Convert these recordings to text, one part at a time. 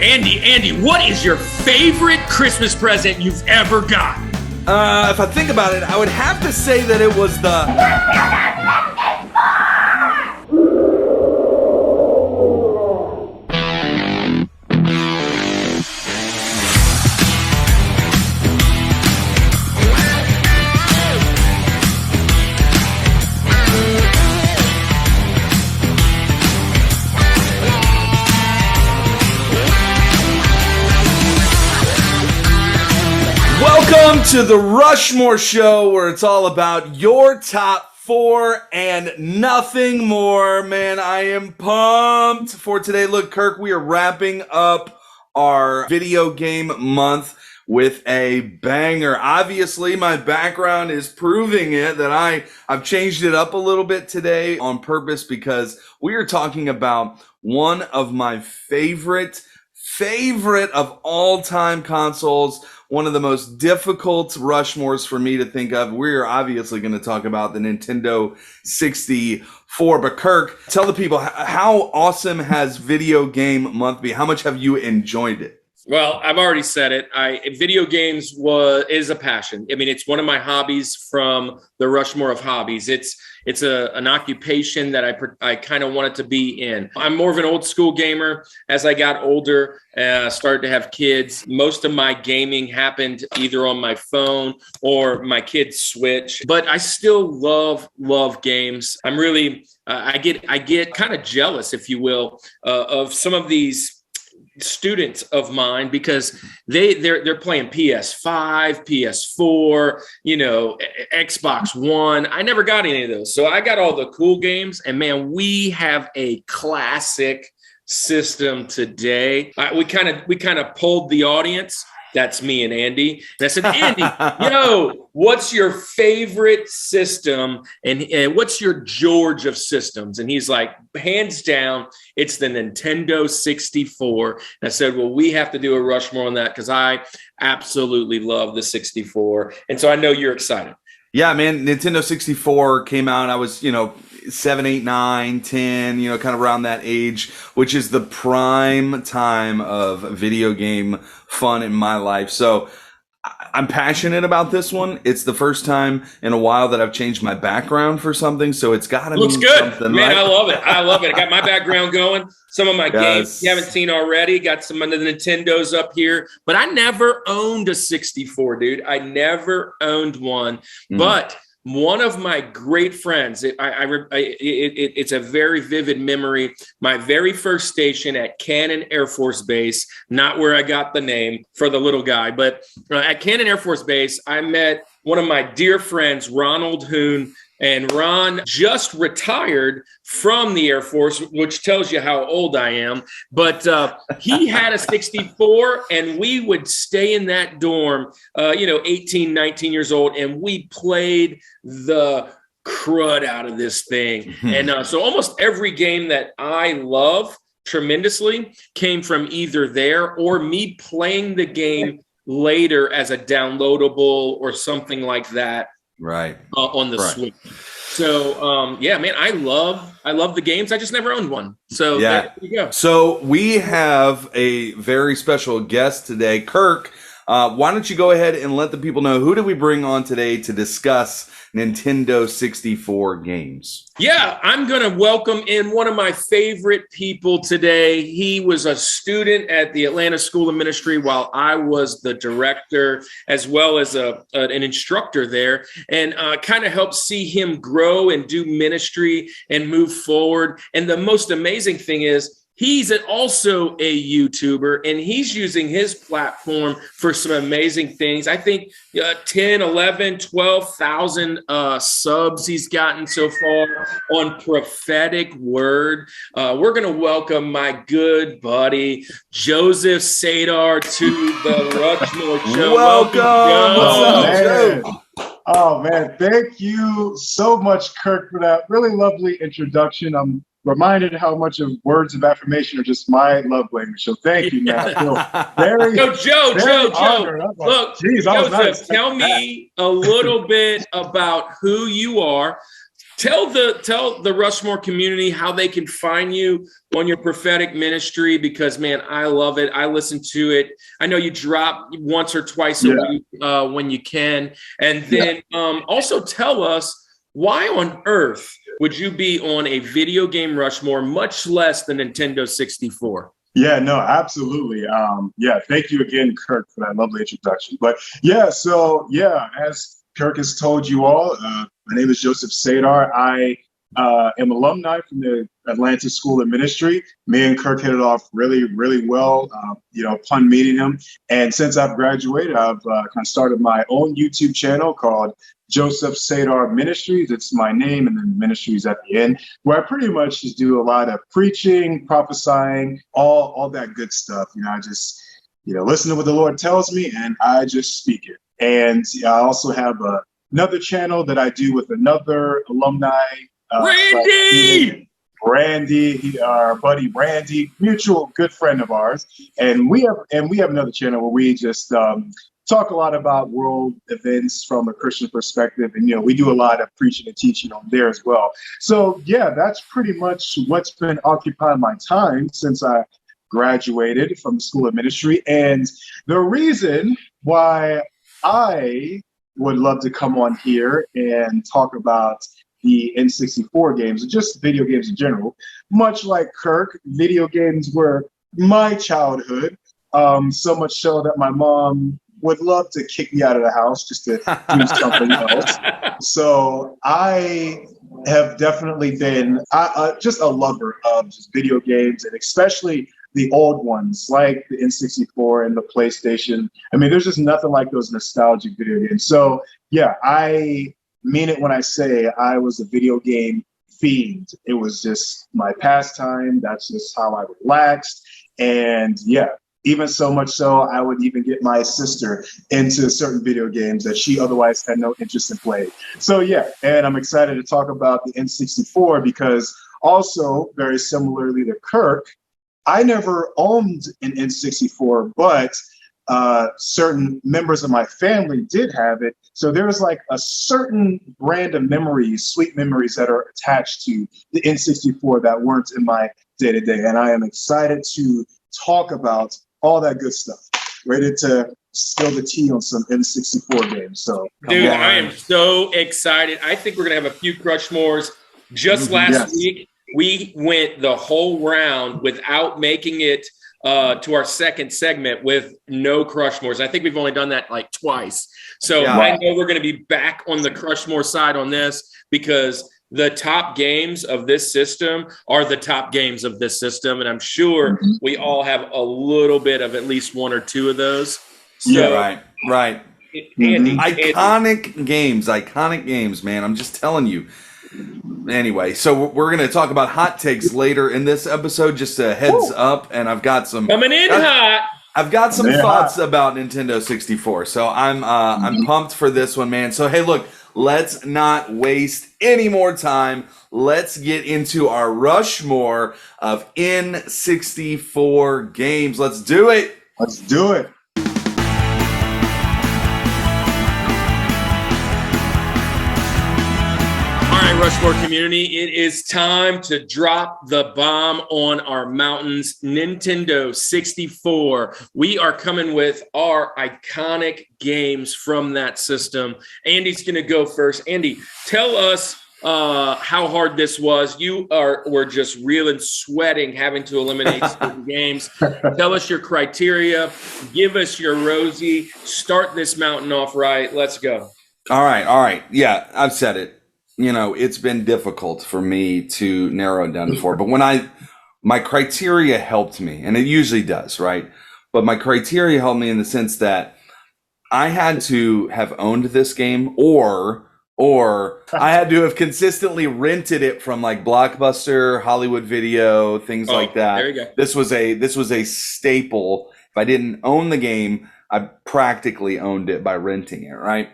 Andy, what is your favorite Christmas present you've ever gotten? If I think about it, I would have to say that it was the... Welcome to the Rushmore Show, where it's all about your top 4 and nothing more. Man, I am pumped for today. Look, Kirk, we are wrapping up our video game month with a banger. Obviously, my background is proving it that I've changed it up a little bit today on purpose, because we are talking about one of my favorite of all-time consoles, one of the most difficult Rushmores for me to think of. We're obviously going to talk about the Nintendo 64. But Kirk, tell the people, how awesome has Video Game Month been? How much have you enjoyed it? Well, I've already said it. Video games is a passion. I mean, it's one of my hobbies from the Rushmore of hobbies. It's an occupation that I kind of wanted to be in. I'm more of an old school gamer. As I got older, started to have kids, most of my gaming happened either on my phone or my kid's Switch. But I still love games. I'm really I get kind of jealous, if you will, of some of these students of mine, because they're playing PS5, PS4, Xbox One. I never got any of those. So I got all the cool games, and man, we have a classic system today. We kind of polled the audience. That's me and Andy. And I said, Andy, what's your favorite system? And what's your George of systems? And he's like, hands down, it's the Nintendo 64. And I said, well, we have to do a Rushmore on that, because I absolutely love the 64. And so I know you're excited. Yeah, man, Nintendo 64 came out. I was, 7, 8, 9, 10, kind of around that age, which is the prime time of video game fun in my life. So I'm passionate about this one. It's the first time in a while that I've changed my background for something, so it's got to mean good, something. Man, right? I love it. I got my background going. Some of my games you haven't seen already. Got some of the Nintendos up here, but I never owned a 64, dude. I never owned one, but one of my great friends, it's a very vivid memory. My very first station at Cannon Air Force Base, not where I got the name for the little guy, but at Cannon Air Force Base, I met one of my dear friends, Ronald Hoon. And Ron just retired from the Air Force, which tells you how old I am. But he had a 64, and we would stay in that dorm, 18, 19 years old, and we played the crud out of this thing. And so almost every game that I love tremendously came from either there or me playing the game later as a downloadable or something like that. Right. On the Switch. So, man, I love the games. I just never owned one. So there you go. So we have a very special guest today, Kirk. Why don't you go ahead and let the people know, who did we bring on today to discuss Nintendo 64 games? Yeah, I'm going to welcome in one of my favorite people today. He was a student at the Atlanta School of Ministry while I was the director, as well as an instructor there, and kind of helped see him grow and do ministry and move forward. And the most amazing thing is, he's also a YouTuber, and he's using his platform for some amazing things. I think 10, 11, 12,000 subs he's gotten so far on Prophetic Word. We're going to welcome my good buddy, Joseph Sadar, to the Rushmore Show. Welcome. What's up, Joe? Oh, man. Thank you so much, Kirk, for that really lovely introduction. I'm reminded how much of words of affirmation are just my love language. So thank you, man. I feel very, Joe. Look, Joseph, tell me a little bit about who you are. Tell the Rushmore community how they can find you on your prophetic ministry, because man, I love it. I listen to it. I know you drop once or twice a week when you can. And then also tell us, why on earth would you be on a video game Rushmore, much less the Nintendo 64? Yeah, no, absolutely. Thank you again, Kirk, for that lovely introduction. But as Kirk has told you all, my name is Joseph Sadar. I am alumni from the Atlanta School of Ministry. Me and Kirk hit it off really, really well, upon meeting him. And since I've graduated, I've kind of started my own YouTube channel called Joseph Sadar Ministries. It's my name and then ministries at the end, where I pretty much just do a lot of preaching, prophesying, all that good stuff. I just, listen to what the Lord tells me and I just speak it. And I also have another channel that I do with another alumni. Randy, our buddy Randy, mutual good friend of ours. And we have another channel where we just talk a lot about world events from a Christian perspective. And, we do a lot of preaching and teaching on there as well. So, that's pretty much what's been occupying my time since I graduated from the School of Ministry. And the reason why I would love to come on here and talk about the N64 games, and just video games in general. Much like Kirk, video games were my childhood, so much so that my mom would love to kick me out of the house just to do something else. So I have definitely been just a lover of just video games, and especially the old ones like the N64 and the PlayStation. I mean, there's just nothing like those nostalgic video games. So I mean it when I say I was a video game fiend. It was just my pastime. That's just how I relaxed. And even so much so, I would even get my sister into certain video games that she otherwise had no interest in playing. So and I'm excited to talk about the N64 because also, very similarly to Kirk, I never owned an N64, but certain members of my family did have it. So there's like a certain brand of memories, sweet memories that are attached to the N64 that weren't in my day-to-day. And I am excited to talk about all that good stuff. Ready to spill the tea on some N64 games. So, dude, I am so excited. I think we're going to have a few Crushmores. Just last week, we went the whole round without making it to our second segment with no Crushmores. I think we've only done that like twice. So I know we're going to be back on the Crushmore side on this because the top games of this system are the top games of this system. And I'm sure we all have a little bit of at least one or two of those. So, right. Andy, iconic games, man. I'm just telling you. Anyway, so we're going to talk about hot takes later in this episode. Just a heads up, and I've got some coming in hot. I've got some thoughts about Nintendo 64, so I'm pumped for this one, man. So hey, look, let's not waste any more time. Let's get into our Rushmore of N64 games. Let's do it. Let's do it. Rushmore community, it is time to drop the bomb on our mountains. Nintendo 64. We are coming with our iconic games from that system. Andy's going to go first. Andy, tell us how hard this was. You were just reeling, sweating, having to eliminate certain games. Tell us your criteria. Give us your Rosie. Start this mountain off right. Let's go. All right. Yeah, I've said it. It's been difficult for me to narrow it down to 4, but when my criteria helped me, and it usually does, right? But my criteria helped me in the sense that I had to have owned this game or I had to have consistently rented it from like Blockbuster, Hollywood Video, things like that. There you go. This was a staple. If I didn't own the game, I practically owned it by renting it, right?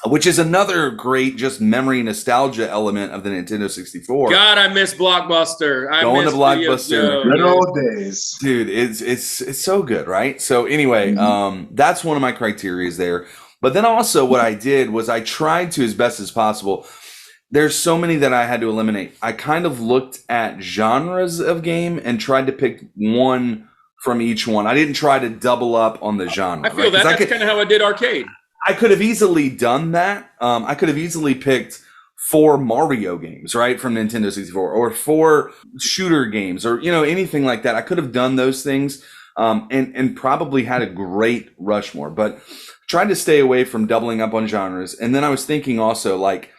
Which is another great just memory nostalgia element of the Nintendo 64. God, I miss Blockbuster. Going to Blockbuster. Good old days. Dude, it's so good, right? So anyway, that's one of my criteria there. But then also what I did was I tried to, as best as possible, there's so many that I had to eliminate. I kind of looked at genres of game and tried to pick one from each one. I didn't try to double up on the genre. I feel that. That's kind of how I did arcade. I could have easily done that. I could have easily picked 4 Mario games, right, from Nintendo 64, or 4 shooter games, or, you know, anything like that. I could have done those things, and probably had a great Rushmore, but tried to stay away from doubling up on genres. And then I was thinking also, like,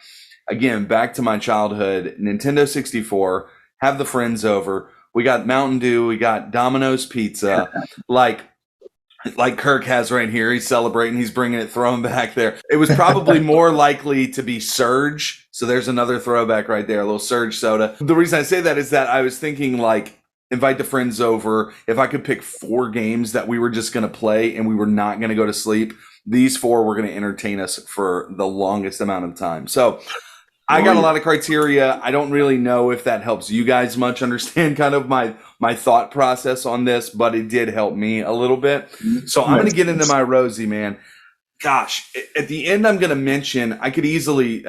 again, back to my childhood, Nintendo 64, have the friends over. We got Mountain Dew, we got Domino's Pizza, like Kirk has right here. He's celebrating. He's bringing it, throwing back there. It was probably more likely to be Surge. So there's another throwback right there, a little Surge soda. The reason I say that is that I was thinking, like, invite the friends over. If I could pick 4 games that we were just going to play and we were not going to go to sleep, these 4 were going to entertain us for the longest amount of time. So I got a lot of criteria. I don't really know if that helps you guys much understand kind of my thought process on this, but it did help me a little bit. So I'm going to get into my Rosie, man. Gosh, at the end, I'm going to mention, I could easily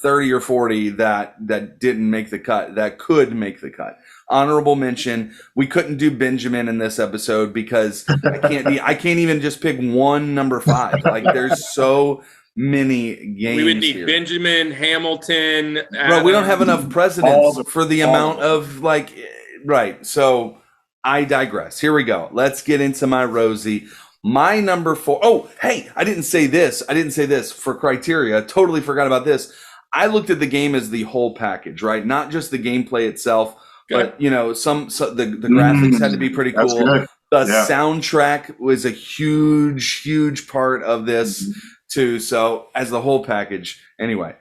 30 or 40 that didn't make the cut, that could make the cut. Honorable mention. We couldn't do Benjamin in this episode because I can't even just pick one number 5. Like, there's so many games. We would need here. Benjamin, Hamilton. Bro, we don't have enough presidents for the amount of, like, right. So I digress. Here we go. Let's get into my Rosie. My number 4. Oh, hey, I didn't say this for criteria. Totally forgot about this. I looked at the game as the whole package, right? Not just the gameplay itself, but, you know, the graphics had to be pretty cool. The soundtrack was a huge part of this too. So as the whole package, anyway,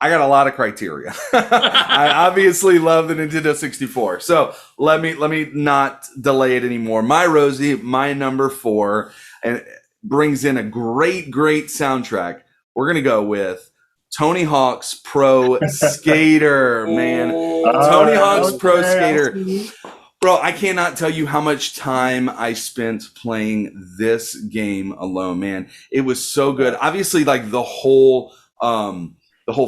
I got a lot of criteria. I obviously love the Nintendo 64. So let me not delay it anymore. My Rosie, my number 4, and brings in a great soundtrack. We're going to go with Tony Hawk's Pro Skater, man. Tony Hawk's Pro Skater. Bro, I cannot tell you how much time I spent playing this game alone, man. It was so good. Obviously, like, the whole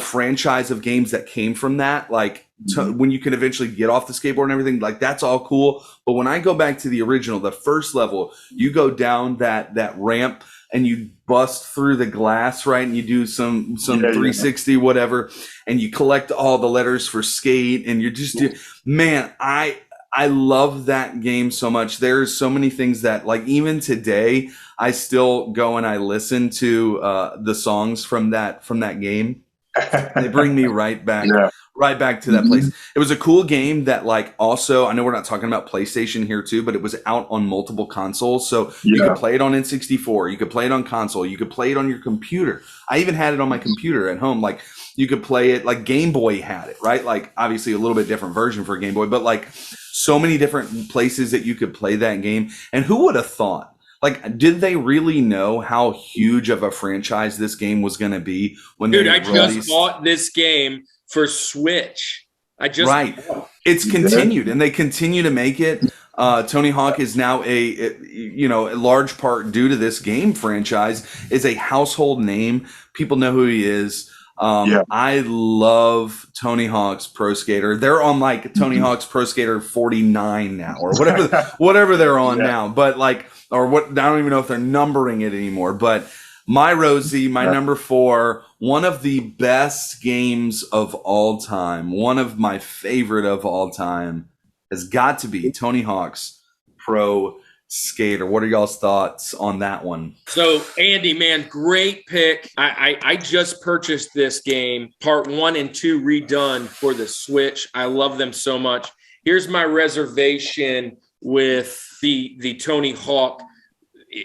franchise of games that came from that, like, when you can eventually get off the skateboard and everything, like, that's all cool. But when I go back to the original, the first level, you go down that ramp and you bust through the glass, right? And you do some 360 whatever, and you collect all the letters for skate, and you're just, man, I love that game so much. There's so many things that, like, even today, I still go and I listen to the songs from that game. They bring me right back to that place. It was a cool game that, like, also, I know we're not talking about PlayStation here too, but it was out on multiple consoles. So you could play it on N64, you could play it on console, you could play it on your computer. I even had it on my computer at home. Like, you could play it, like, Game Boy had it, right? Like, obviously a little bit different version for Game Boy, but, like, so many different places that you could play that game. And who would have thought? Like, did they really know how huge of a franchise this game was going to be when they released? Dude, I just bought this game for Switch. It's continued, and they continue to make it. Tony Hawk is now a large part due to this game franchise, is a household name. People know who he is. I love Tony Hawk's Pro Skater. They're on, like, Tony Hawk's Pro Skater 49 now, or whatever they're on now. But, like, or what, I don't even know if they're numbering it anymore. But my Rosie, my number 4, one of the best games of all time, one of my favorite of all time, has got to be Tony Hawk's Pro Skater. What are y'all's thoughts on that one? So, Andy, man, great pick. I just purchased this game, part 1 and 2 redone for the Switch. I love them so much. Here's my reservation with the Tony Hawk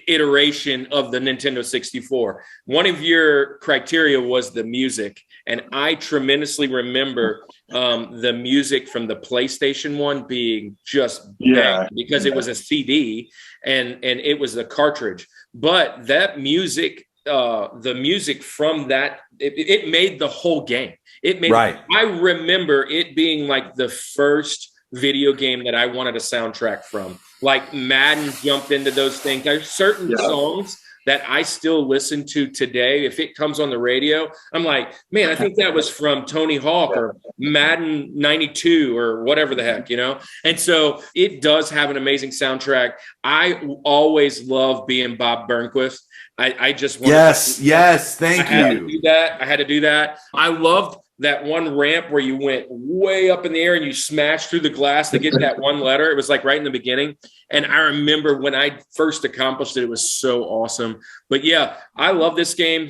iteration of the Nintendo 64. One of your criteria was the music, and I tremendously remember the music from the PlayStation 1 being just bang, because it was a CD and it was the cartridge. But that music, the music from that, it made the whole game. It made. Right. I remember it being like the first video game that I wanted a soundtrack from. Like, Madden jumped into those things. There's certain songs that I still listen to today. If it comes on the radio, I'm like, man, I think that was from Tony Hawk or Madden 92 or whatever the heck, you know? And so it does have an amazing soundtrack. I always love being Bob Burnquist. I just want thank you. I had to do that. I loved that one ramp where you went way up in the air and you smashed through the glass to get that one letter. It was like right in the beginning. And I remember when I first accomplished it, it was so awesome. But yeah, I love this game.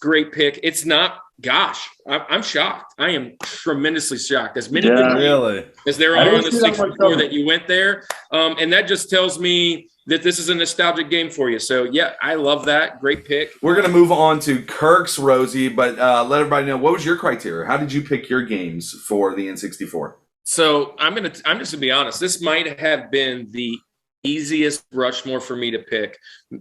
Great pick. It's not, gosh, I'm shocked. I am tremendously shocked. As many as there are on the 64 that you went there. And that just tells me that this is a nostalgic game for you. So yeah, I love that. Great pick. We're going to move on to Kirk's Rosie, but let everybody know, what was your criteria? How did you pick your games for the N64? So I'm just gonna be honest. This might have been the easiest Rushmore for me to pick.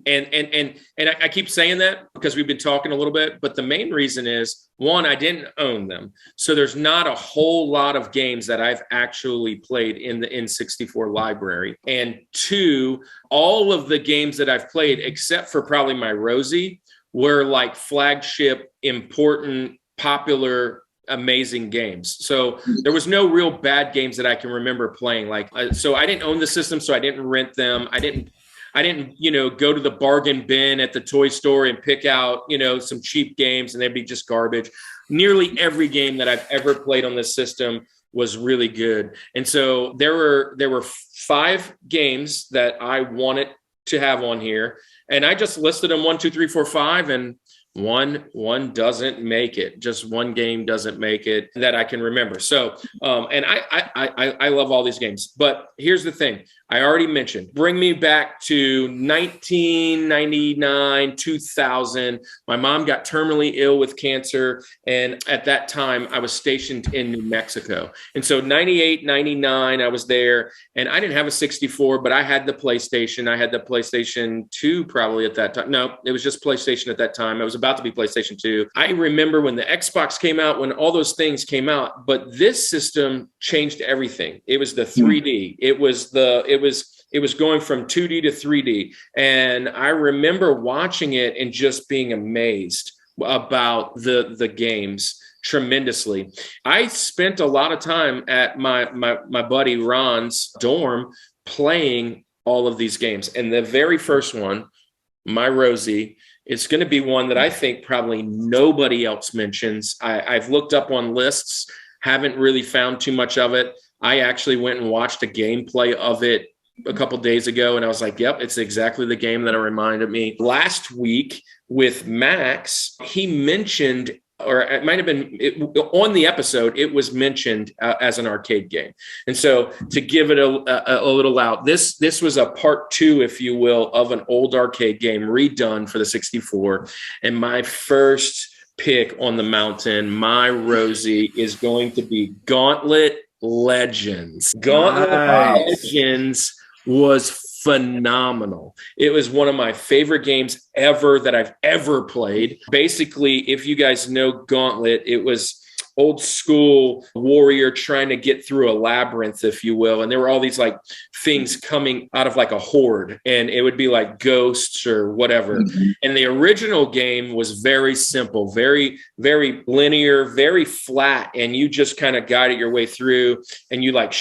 And I keep saying that because we've been talking a little bit, but the main reason is, one, I didn't own them. So there's not a whole lot of games that I've actually played in the N64 library. And two, all of the games that I've played, except for probably my Rosie, were like flagship, important, popular, amazing games. So there was no real bad games that I can remember playing. So I didn't own the system, so I didn't rent them. I didn't, go to the bargain bin at the toy store and pick out, some cheap games and they'd be just garbage. Nearly every game that I've ever played on this system was really good. And so there were 5 games that I wanted to have on here, and I just listed them 1, 2, 3, 4, 5, and one doesn't make it. Just one game doesn't make it that I can remember. So, and I love all these games, but here's the thing. I already mentioned, bring me back to 1999, 2000. My mom got terminally ill with cancer. And at that time I was stationed in New Mexico. And so 98, 99, I was there, and I didn't have a 64, but I had the PlayStation. I had the PlayStation 2 probably at that time. No, it was just PlayStation at that time. It was about to be PlayStation 2. I remember when the Xbox came out, when all those things came out, but this system changed everything. It was the 3D. It was going from 2D to 3D. And I remember watching it and just being amazed about the games tremendously. I spent a lot of time at my buddy Ron's dorm playing all of these games. And the very first one, my Rosie, it's going to be one that I think probably nobody else mentions. I've looked up on lists, haven't really found too much of it. I actually went and watched a gameplay of it a couple days ago, and I was like, yep, it's exactly the game that it reminded me. Last week with Max, he mentioned, or it might have been on the episode, it was mentioned as an arcade game. And so to give it a little out, this was a part 2, if you will, of an old arcade game redone for the 64. And my first pick on the mountain, my Rosie, is going to be Gauntlet Legends. Gauntlet Legends was phenomenal. It was one of my favorite games ever that I've ever played. Basically, if you guys know Gauntlet, it was old school warrior trying to get through a labyrinth, if you will. And there were all these like things coming out of like a horde, and it would be like ghosts or whatever. And the original game was very simple, very, very linear, very flat. And you just kind of guided your way through, and you like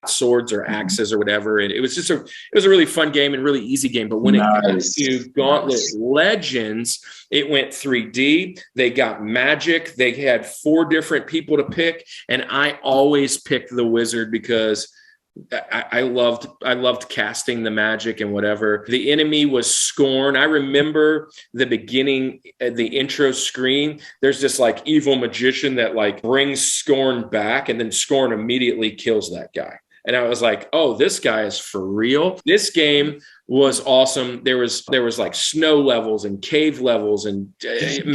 swords or axes or whatever. And it was a really fun game and really easy game. But when it comes to Gauntlet Legends, it went 3D. They got magic. They had 4 different people to pick. And I always picked the wizard because I loved casting the magic and whatever. The enemy was Scorn. I remember the beginning, the intro screen. There's this like evil magician that like brings Scorn back, and then Scorn immediately kills that guy. And I was like, oh, this guy is for real. This game was awesome. There was like snow levels and cave levels and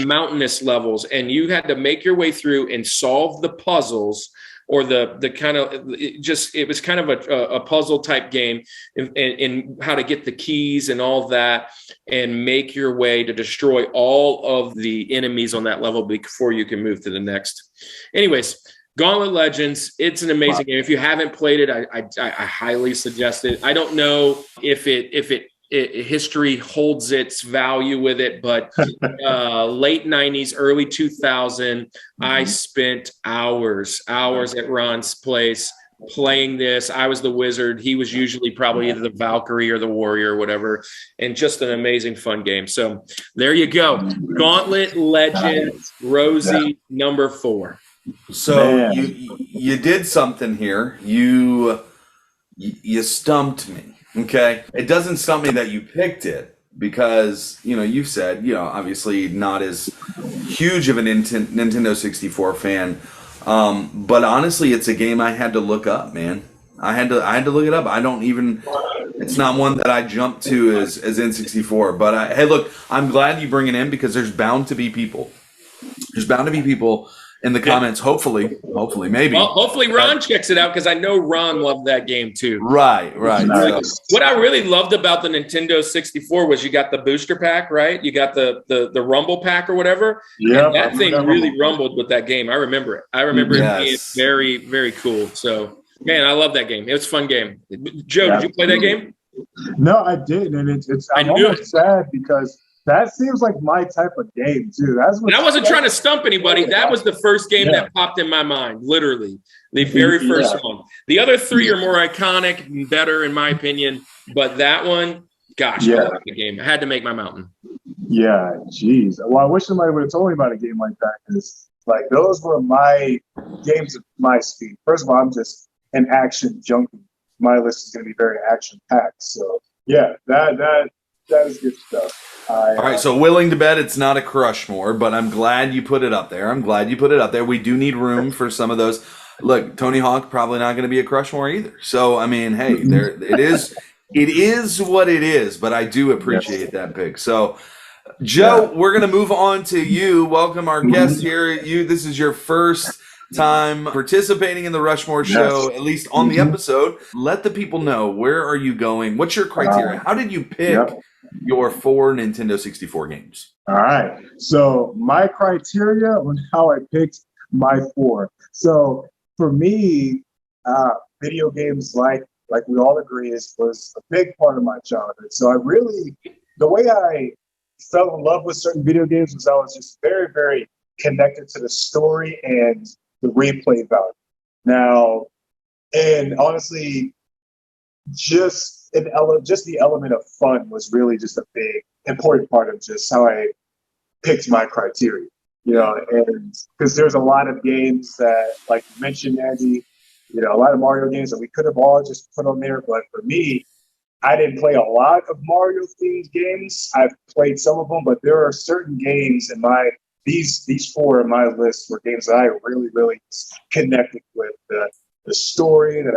mountainous levels. And you had to make your way through and solve the puzzles, or the kind of, it was kind of a puzzle type game in how to get the keys and all that, and make your way to destroy all of the enemies on that level before you can move to the next. Anyways, Gauntlet Legends, it's an amazing game. If you haven't played it, I highly suggest it. I don't know if it history holds its value with it, but late 90s, early 2000, I spent hours at Ron's place playing this. I was the wizard. He was usually probably either the Valkyrie or the warrior or whatever, and just an amazing fun game. So there you go. Gauntlet Legends, Rosie, number 4. So you did something here. You stumped me. Okay. It doesn't stump me that you picked it because, you've said, obviously not as huge of a Nintendo 64 fan. But honestly, it's a game I had to look up, man. I had to look it up. It's not one that I jumped to as N64, but hey, look, I'm glad you bring it in because there's bound to be people. In the comments, hopefully, maybe. Well, hopefully Ron checks it out because I know Ron loved that game too. Right. Nice. What I really loved about the Nintendo 64 was you got the booster pack, right? You got the Rumble pack or whatever. Yeah, that thing really rumbled with that game. I remember it. It being very, very cool. So, man, I love that game. It was a fun game. Joe, did you play that game? No, I didn't, and I'm almost sad because that seems like my type of game too. And I wasn't trying to stump anybody. That was the first game that popped in my mind, literally. The very first one. The other 3 are more iconic and better, in my opinion. But that one, gosh, I love the game. I had to make my mountain. Yeah, geez. Well, I wish somebody would have told me about a game like that because, those were my games of my speed. First of all, I'm just an action junkie. My list is going to be very action-packed. So, yeah, that is good stuff. All right, so willing to bet it's not a Crushmore, but I'm glad you put it up there. We do need room for some of those. Look, Tony Hawk probably not going to be a Crushmore either. So, I mean, hey, there it is. It is what it is, but I do appreciate that pick. So, Joe, we're going to move on to you. Welcome our guest here. This is your first time participating in the Rushmore Show, at least on the episode. Let the people know, where are you going? What's your criteria? How did you pick your 4 Nintendo 64 games? All right. So my criteria on how I picked my 4. So for me, video games, like we all agree, was a big part of my childhood. So the way I fell in love with certain video games was I was just very, very connected to the story and the replay value. Now, and honestly, just the element of fun was really just a big important part of just how I picked my criteria, and because there's a lot of games that, like you mentioned, Andy, a lot of Mario games that we could have all just put on there, but for me, I didn't play a lot of Mario themed games. I've played some of them, but there are certain games in these 4 in my list were games that I really, really connected with. The story that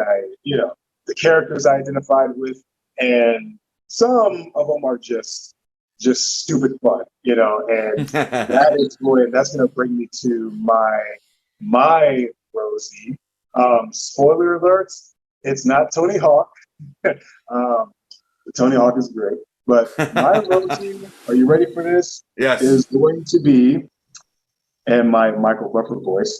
the characters I identified with, and some of them are just stupid fun, and that's going to bring me to my Rosie. Spoiler alerts, it's not Tony Hawk. Tony Hawk is great, but my Rosie, are you ready for this? Yes. Is going to be, and my Michael Buffer voice,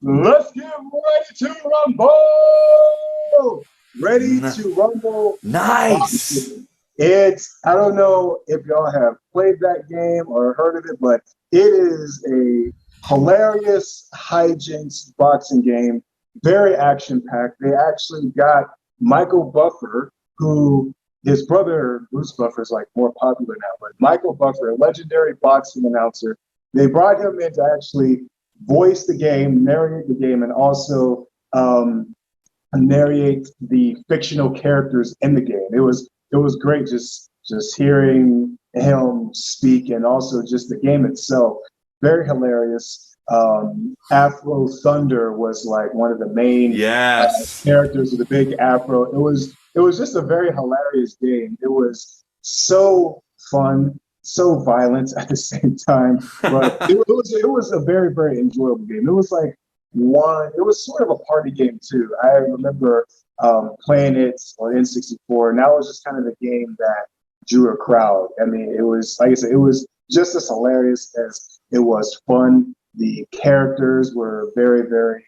let's get ready to rumble! Ready to rumble. Nice. I don't know if y'all have played that game or heard of it, but it is a hilarious hijinks boxing game, very action-packed. They actually got Michael Buffer, who his brother Bruce Buffer is more popular now, but Michael Buffer, a legendary boxing announcer, they brought him in to actually voice the game, narrate the game, and also narrate the fictional characters in the game. It was great just hearing him speak, and also just the game itself. Very hilarious. Afro Thunder was one of the main characters with the big afro. It was just a very hilarious game. It was so fun, so violent at the same time, but it was a very, very enjoyable game. It was it was sort of a party game too. I remember playing it on N64, and that was just kind of the game that drew a crowd. I mean, it was, like I said, it was just as hilarious as it was fun. The characters were very, very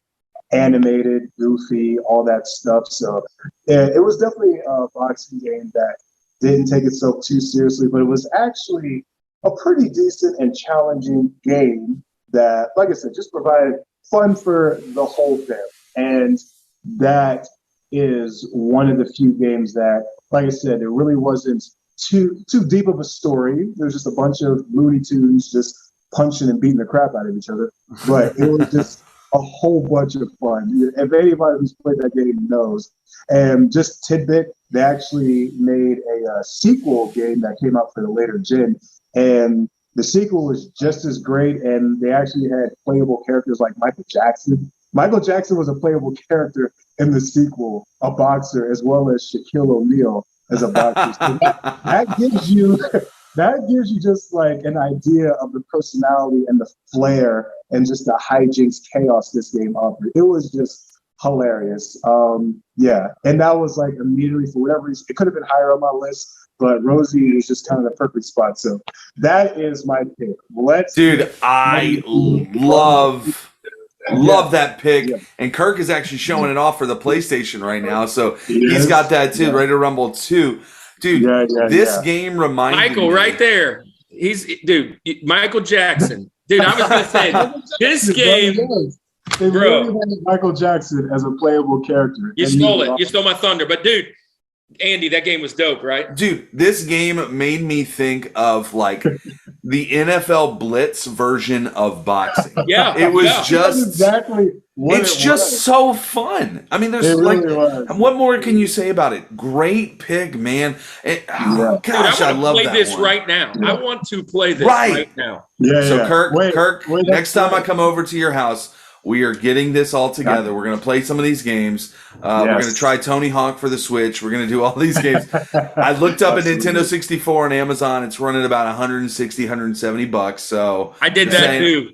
animated, goofy, all that stuff. So it was definitely a boxing game that didn't take itself too seriously, but it was actually a pretty decent and challenging game that, like I said, just provided fun for the whole family. And that is one of the few games that, like I said, it really wasn't too deep of a story. There's just a bunch of Looney Tunes just punching and beating the crap out of each other. But it was just a whole bunch of fun. If anybody who's played that game knows. And just tidbit, they actually made a sequel game that came out for the later gen. And the sequel was just as great. And they actually had playable characters like Michael Jackson. Michael Jackson was a playable character in the sequel, a boxer, as well as Shaquille O'Neal as a boxer. So that gives you just like an idea of the personality and the flair and just the hijinks chaos this game offered. It was just hilarious. Yeah. And that was like immediately, for whatever reason, it could have been higher on my list, but Rosie was just kind of the perfect spot. So that is my pick. I love that pick. Yeah. And Kirk is actually showing it off for the PlayStation right now. So he's got that too, Ready to Rumble 2. Dude, this game reminded Michael me. Right there. Michael Jackson. Dude, I was going to say, this game, they really had Michael Jackson as a playable character. You stole it. You stole my thunder. But, dude, Andy, that game was dope, right? Dude, this game made me think of, like, the NFL Blitz version of boxing. Yeah. It was just exactly what it's just so fun. I mean, there's what more can you say about it? Great pick, man. Gosh, I love play this one. right now. I want to play this right now. So Kirk, next time I come over to your house, we are getting this all together. We're going to play some of these games. We're going to try Tony Hawk for the Switch. We're going to do all these games. I looked up a Nintendo 64 on Amazon. It's running about $160, $170. So I did that too.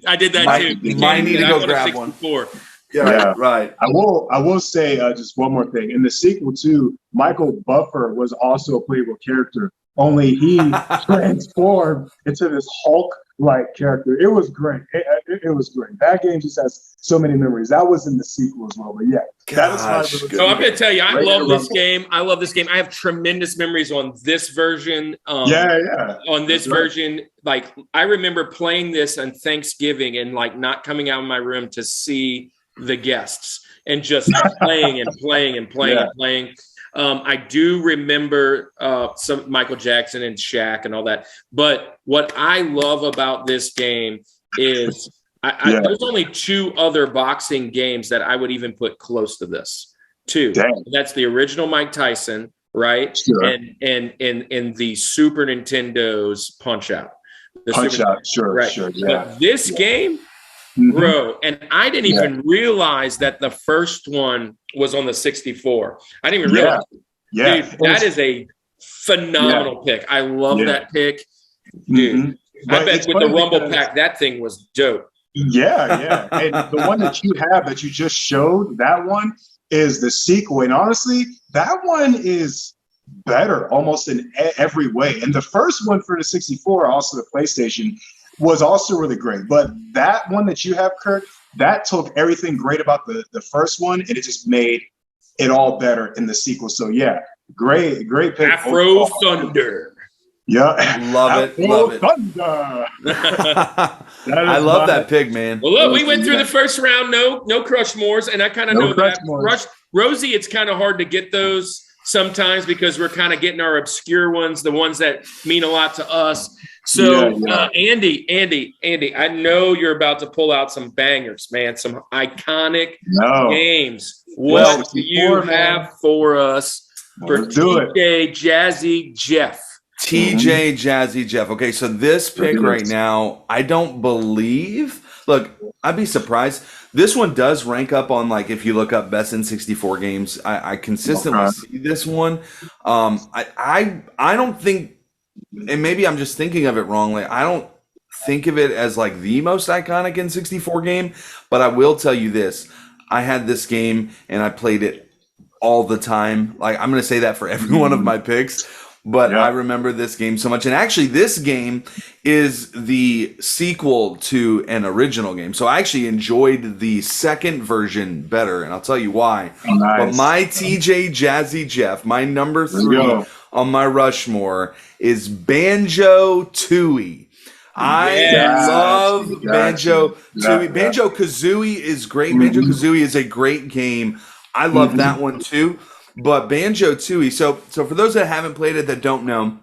You might need to go grab one. Yeah, right. I will say just one more thing. In the sequel too, Michael Buffer was also a playable character. Only he transformed into this Hulk-like character. It was great. It was great. That game just has so many memories. That was in the sequel as well. But that is so I'm going to tell you, I love this game. I have tremendous memories on this version. On this version, like I remember playing this on Thanksgiving and like not coming out of my room to see the guests and just playing and playing and playing and playing. I do remember some Michael Jackson and Shaq and all that. But what I love about this game is there's only two other boxing games that I would even put close to this. Two. Dang. That's the original Mike Tyson, right? Sure. And the Super Nintendo's Punch-Out. Sure. Yeah. But this game, bro, and I didn't even realize that the first one was on the 64. I didn't even realize. Dude, that is a phenomenal pick. I love that pick. Dude, I bet with the Rumble Pack, that thing was dope. Yeah. And the one that you have that you just showed, that one is the sequel. And honestly, that one is better almost in every way. And the first one for the 64, also the PlayStation, was also really great. But that one that you have, Kirk, that took everything great about the first one and it just made it all better in the sequel. So great pick. Afro Thunder. Yeah. Love it. Thunder. I love that pick, man. Well, look, we went through the first round. No Crushmores, and I kind of know that. Rosie, it's kind of hard to get those sometimes because we're kind of getting our obscure ones, the ones that mean a lot to us. So, Andy, I know you're about to pull out some bangers, man, some iconic games. What do you have for us for TJ Jazzy Jeff? TJ Jazzy Jeff. Okay, so this pick right now, I don't believe. Look, I'd be surprised. This one does rank up on, like, if you look up best N64 games. I consistently see this one. I don't think, and maybe I'm just thinking of it wrongly, I don't think of it as like the most iconic N64 game, but I will tell you this. I had this game and I played it all the time. Like, I'm going to say that for every one of my picks. But I remember this game so much. And actually, this game is the sequel to an original game. So I actually enjoyed the second version better. And I'll tell you why. Nice. But my TJ Jazzy Jeff, my number 3 on my Rushmore is Banjo-Tooie. I love Banjo-Tooie. Banjo-Kazooie is great. Banjo-Kazooie is a great game. I love that one too. But Banjo-Tooie, so for those that haven't played it that don't know,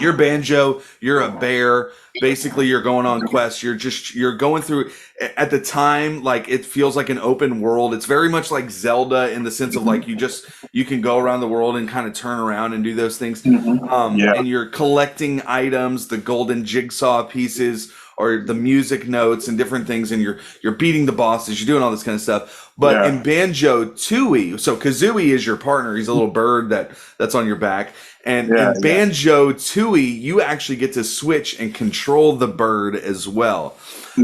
you're Banjo, you're a bear. Basically, you're going on quests. You're going through, at the time, like, it feels like an open world. It's very much like Zelda in the sense of, like, you can go around the world and kind of turn around and do those things. And you're collecting items, the golden jigsaw pieces, or the music notes and different things, and you're beating the bosses, you're doing all this kind of stuff. But in Banjo-Tooie, so Kazooie is your partner. He's a little bird that's on your back. And in Banjo-Tooie, you actually get to switch and control the bird as well.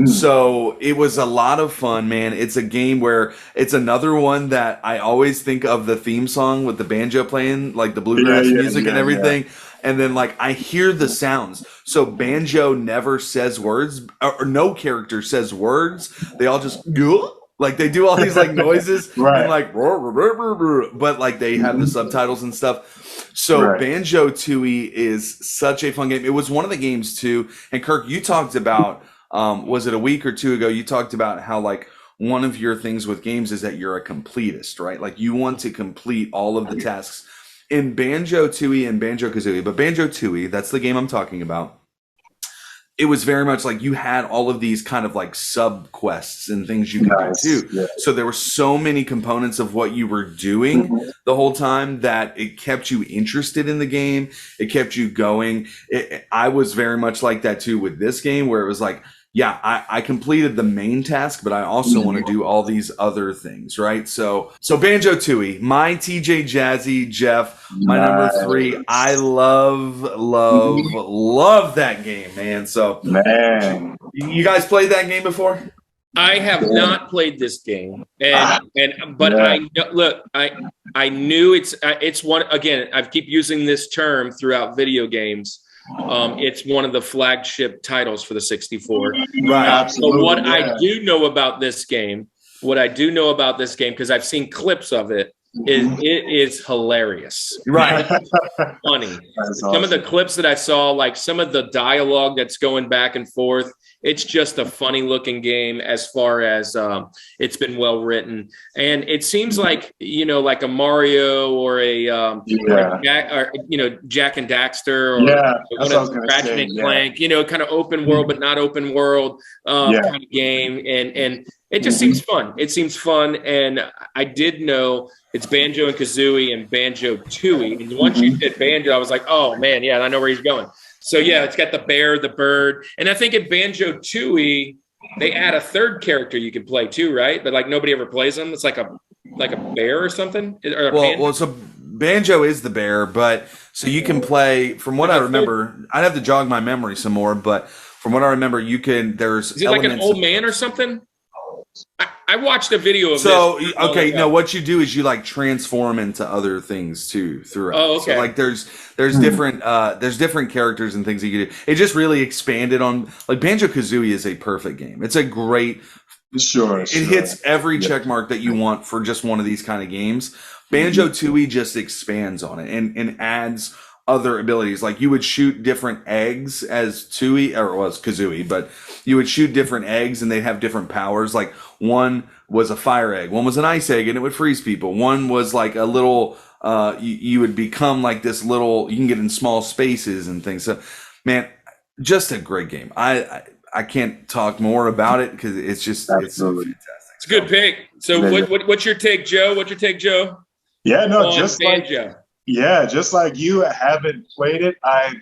So it was a lot of fun, man. It's a game where it's another one that I always think of the theme song with the banjo playing, like the bluegrass music and everything. And then, like, I hear the sounds. So Banjo never says words, or no character says words. They all just go. Like, they do all these, like, noises. And, like, but, like, they have the subtitles and stuff. So Banjo-Tooie is such a fun game. It was one of the games, too. And, Kirk, you talked about, was it a week or two ago, you talked about how, like, one of your things with games is that you're a completist, right? Like, you want to complete all of the tasks. In Banjo-Tooie and Banjo-Kazooie, but Banjo-Tooie, that's the game I'm talking about. It was very much like you had all of these kind of like sub quests and things you could do too. So there were so many components of what you were doing the whole time that it kept you interested in the game. It kept you going. I was very much like that too with this game, where it was like, yeah, I completed the main task, but I also want to do all these other things, right? So Banjo-Tooie, my TJ Jazzy, Jeff, my number 3. I love that game, man. So, you guys played that game before? I have not played this game, but I know, look, I knew it's one. Again, I keep using this term throughout video games. It's one of the flagship titles for the 64. So what I do know about this game, because I've seen clips of it, is it is hilarious. Funny. Some of the clips that I saw, like some of the dialogue that's going back and forth, it's just a funny looking game as far as it's been well written. And it seems like, like a Mario or a Jack and Daxter or one of Ratchet and Clank, kind of open world but not open world kind of game. And it just seems fun. It seems fun. And I did know it's Banjo and Kazooie and Banjo-Tooie. And once you did Banjo, I was like, oh man, I know where he's going. So yeah, it's got the bear, the bird, and I think in Banjo-Tooie they add a third character you can play too, right? But like nobody ever plays them. It's like a bear or something. Or so Banjo is the bear, but so you can play. From what I remember, I'd have to jog my memory some more, but from what I remember, you can. There's is it like an old man or something? I watched a video of this. So what you do is you like transform into other things too throughout. Oh, okay. So like there's different characters and things that you can do. It just really expanded on, like, Banjo-Kazooie is a perfect game. It's a great it hits every check mark that you want for just one of these kind of games. Banjo-Tooie just expands on it and adds other abilities. Like you would shoot different eggs as Tooie, or it was Kazooie, but you would shoot different eggs and they have different powers. Like one was a fire egg, one was an ice egg and it would freeze people. One was like a little, you would become like this little, you can get in small spaces and things. So man, just a great game. I can't talk more about it because it's just, it's so fantastic. It's a good pick. So what's your take, Joe? Yeah, no, just Banjo. Just like you, I haven't played it. I've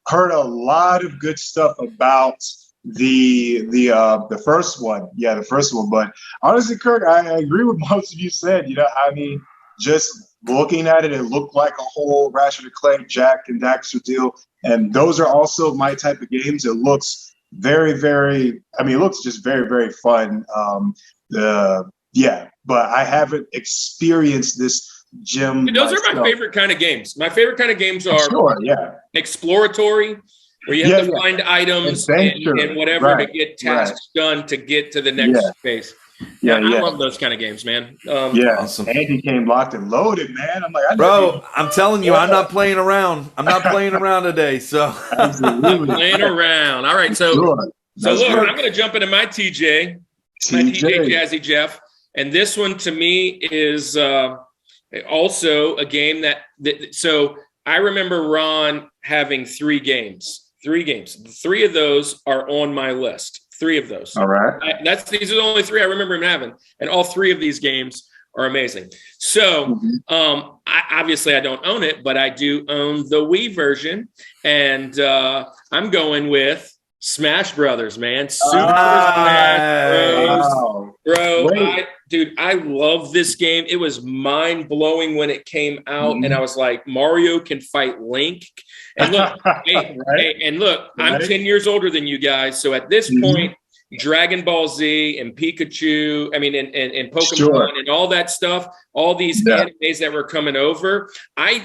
heard a lot of good stuff about the first one. Yeah, the first one. But honestly, Kirk, I agree with most of you said. Just looking at it, it looked like a whole Ratchet and Clank, Jack and Daxter deal. And those are also my type of games. It looks very, very, it looks just very, very fun. But I haven't experienced this gym. Those are my favorite kind of games. My favorite kind of games are exploratory, where you have to find items and whatever to get tasks done to get to the next space. Yeah, I love those kind of games, man. Awesome. Andy came locked and loaded, man. I'm like, bro, I'm telling you, I'm not playing around. I'm not playing around today. So absolutely playing around. All right, so sure. so That's look, good. I'm going to jump into my TJ Jazzy Jeff, and this one to me is also a game that. So I remember Ron having 3 games. 3 games. 3 of those are on my list. 3 of those. All right. These are the only 3 I remember him having, and all 3 of these games are amazing. So, I don't own it, but I do own the Wii version, and I'm going with Smash Brothers, man. Super Smash Bros. Bro, I love this game. It was mind blowing when it came out, and I was like, Mario can fight Link. And look, I'm 10 years older than you guys, so at this point, Dragon Ball Z and Pikachu, and Pokemon and all that stuff, all these animes that were coming over, I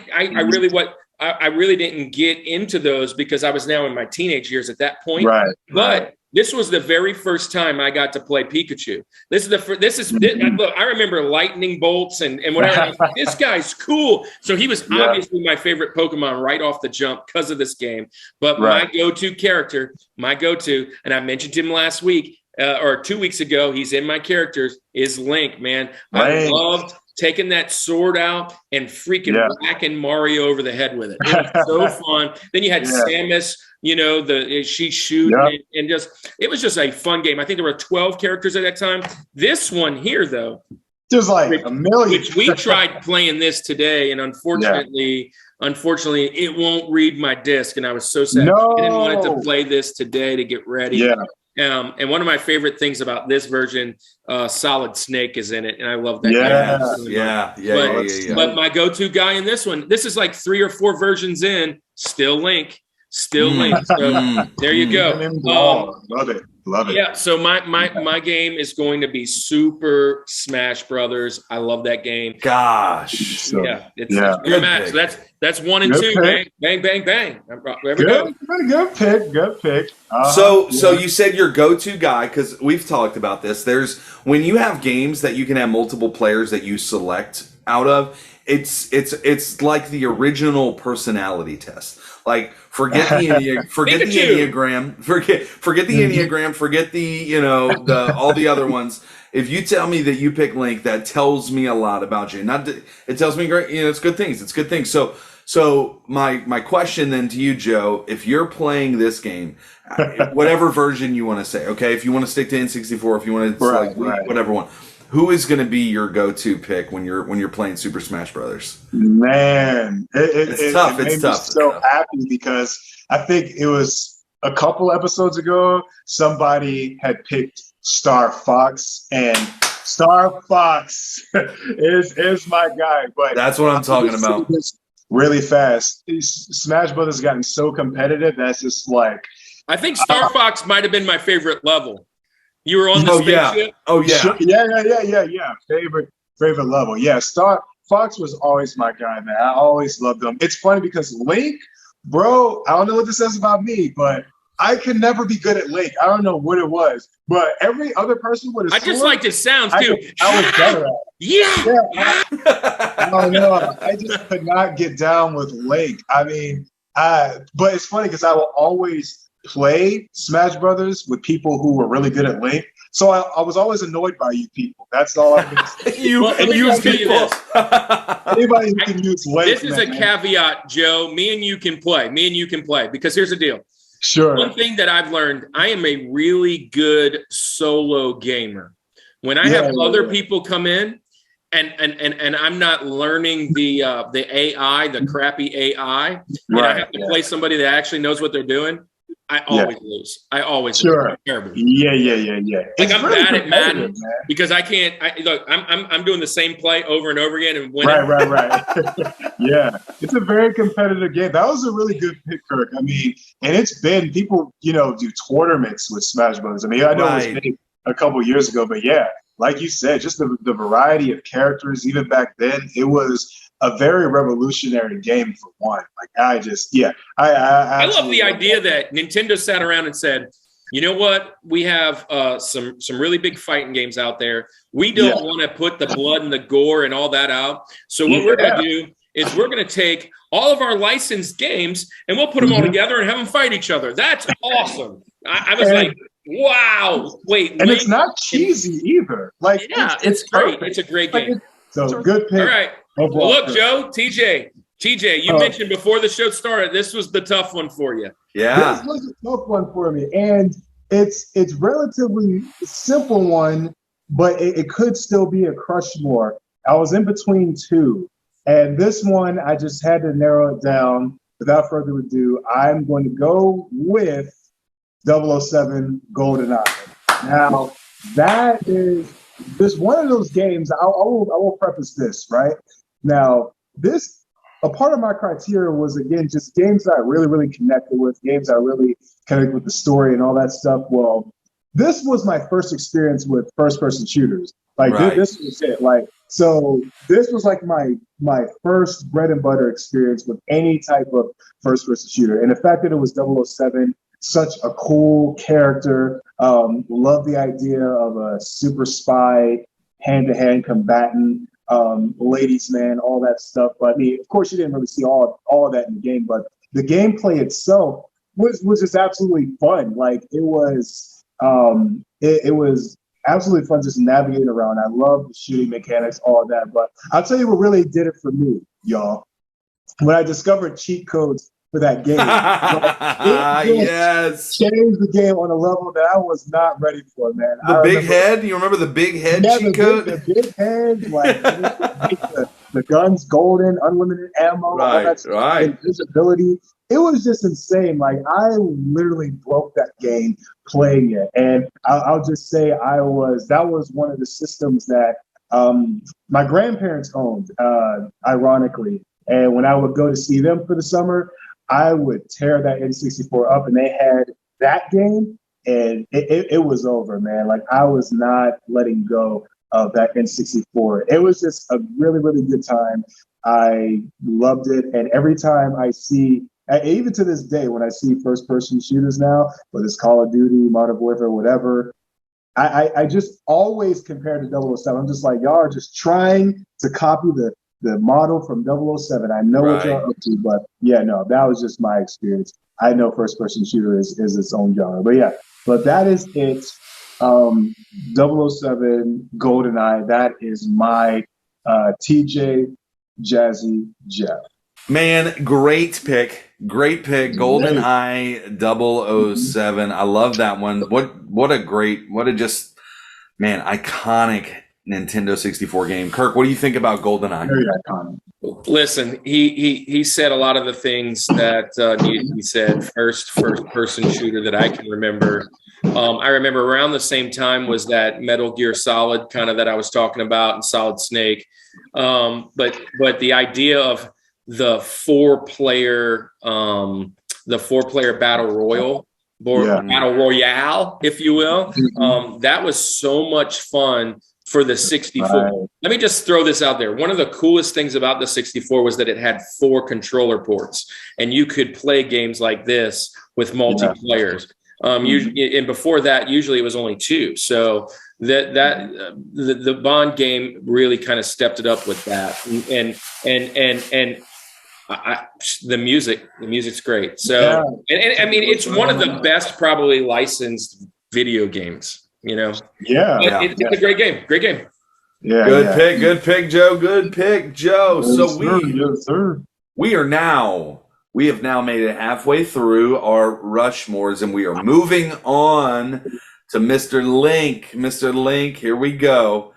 really didn't get into those because I was now in my teenage years at that point. But this was the very first time I got to play Pikachu. Look, I remember lightning bolts and whatever. I was like, this guy's cool. So he was obviously my favorite Pokemon right off the jump because of this game. But my go-to character, and I mentioned him last week or 2 weeks ago, he's in my characters, is Link, man. I loved taking that sword out and freaking whacking Mario over the head with it. It was so fun. Then you had Samus, she's shooting and it was just a fun game. I think there were 12 characters at that time. This one here, though, there's like a million. Which we tried playing this today, and unfortunately, it won't read my disc, and I was so sad. I didn't want it to play this today to get ready. And one of my favorite things about this version, Solid Snake is in it, and I love that game. But my go-to guy in this one, this is like 3 or 4 versions in, still Link. So there you go. Love it. Yeah. So my game is going to be Super Smash Brothers. I love that game. Gosh. It's Max. So that's 1 and 2. Bang, bang, bang, bang. There we go. Good pick. So you said your go-to guy, because we've talked about this. There's when you have games that you can have multiple players that you select out of. It's like the original personality test. Like forget the Enneagram, forget the Enneagram, forget the all the other ones. If you tell me that you pick Link, that tells me a lot about you. It tells me great, it's good things. It's good things. So my question then to you, Joe, if you're playing this game, whatever version you want to say, okay, if you want to stick to N64, if you want to select whatever one. Who is going to be your go-to pick when you're playing Super Smash Brothers? Man, it's tough. It made me so happy because I think it was a couple episodes ago somebody had picked Star Fox, and Star Fox is my guy. But that's what I'm talking about. Really fast, Smash Brothers has gotten so competitive that's just like. I think Star Fox might have been my favorite level. You were on the spaceship? Oh, yeah. Sure. Yeah. Favorite level. Yeah, Star Fox was always my guy, man. I always loved him. It's funny because Link, bro, I don't know what this says about me, but I could never be good at Link. I don't know what it was, but every other person would have. I just liked his sounds, too. I was better at it. Yeah. I don't know. I just could not get down with Link. But it's funny because I will always play Smash Brothers with people who were really good at Link. So I was always annoyed by you people. That's all I'm going to say. Anybody who can use Link. This is a caveat, Joe. Me and you can play. Because here's the deal. Sure. One thing that I've learned, I am a really good solo gamer. When I have other people come in and I'm not learning the AI, the crappy AI, and I have to play somebody that actually knows what they're doing, I always lose. I always lose. I'm terrible. Yeah. Like I'm bad at Madden because I can't. I'm doing the same play over and over again and winning. Right. Yeah, it's a very competitive game. That was a really good pick, Kirk. I mean, and it's been people, do tournaments with Smash Brothers. I mean, I know it was big a couple years ago, but yeah, like you said, just the variety of characters. Even back then, it was a very revolutionary game for one. Like I love the idea that Nintendo sat around and said, you know what? We have some really big fighting games out there. We don't want to put the blood and the gore and all that out. So what we're going to do is we're going to take all of our licensed games and we'll put them all together and have them fight each other. That's awesome. I was like, wow. Wait. It's not cheesy either. Like, it's great. It's a great game. So good pick. All right. Well, look, Joe, TJ, you mentioned before the show started, this was the tough one for you. Yeah. This was a tough one for me. And it's relatively simple one, but it could still be a Rushmore. I was in between two. And this one, I just had to narrow it down. Without further ado, I'm going to go with 007 GoldenEye. Now, that is just one of those games. I will preface this, right? Now, a part of my criteria was, again, just games that I really, really connected with, games that really connected with the story and all that stuff. Well, this was my first experience with first-person shooters. Like, this was it. Like, so this was like my first bread and butter experience with any type of first-person shooter. And the fact that it was 007, such a cool character. Love the idea of a super spy, hand-to-hand combatant, ladies man, all that stuff. But I mean, of course, you didn't really see all of that in the game, but the gameplay itself was just absolutely fun. Like, it was absolutely fun just navigating around. I love the shooting mechanics, all of that. But I'll tell you what really did it for me, y'all. When I discovered cheat codes for that game, changed the game on a level that I was not ready for, man. The big head? You remember the big head cheat code? The big head, like the guns golden, unlimited ammo, all that stuff, invisibility. It was just insane. Like, I literally broke that game playing it. And I'll just say that was one of the systems that my grandparents owned, ironically. And when I would go to see them for the summer, I would tear that N64 up, and they had that game, and it was over, man. Like, I was not letting go of that N64. It was just a really, really good time. I loved it. And every time I see, even to this day, when I see first-person shooters now, whether it's Call of Duty, Modern Warfare, whatever, I just always compare to 007. I'm just like, y'all are just trying to copy the model from 007. I know what y'all up to, but yeah, no, that was just my experience. I know first-person shooter is its own genre. But yeah, but that is it. 007 GoldenEye, that is my TJ Jazzy Jeff. Man, great pick. Great pick. GoldenEye 007. I love that one. What a iconic Nintendo 64 game. Kirk, what do you think about GoldenEye? Very iconic. Listen, he said a lot of the things that he said. First person shooter that I can remember. I remember around the same time was that Metal Gear Solid kind of that I was talking about, and Solid Snake. But the idea of the four player battle royale, if you will, that was so much fun for the 64. Right. Let me just throw this out there. One of the coolest things about the 64 was that it had 4 controller ports, and you could play games like this with multiplayers. Usually, and before that, usually it was only 2. So the Bond game really kind of stepped it up with that, and the music's great. So, and I mean, it's one of the best probably licensed video games. It's a great game. Great game. Yeah. Good pick, Joe. Good pick, Joe. We have now made it halfway through our Rushmores, and we are moving on to Mr. Link. Mr. Link, here we go.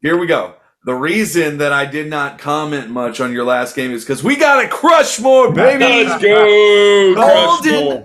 Here we go. The reason that I did not comment much on your last game is because we got to crush more, baby. Let's go.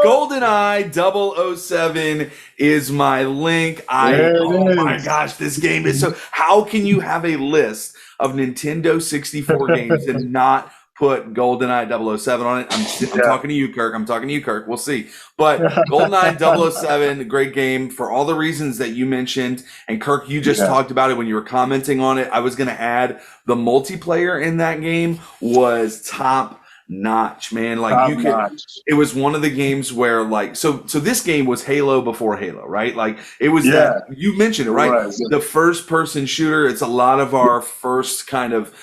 GoldenEye 007 is my Link. Oh my gosh, this game is so. How can you have a list of Nintendo 64 games and not put GoldenEye 007 on it? I'm talking to you, Kirk. We'll see. But GoldenEye 007, great game for all the reasons that you mentioned. And Kirk, you just talked about it when you were commenting on it. I was going to add the multiplayer in that game was top notch, man. Like Top you could, notch. it was one of the games where like, so this game was Halo before Halo, right? Like it was that, you mentioned it, right? The first person shooter. It's a lot of our first kind of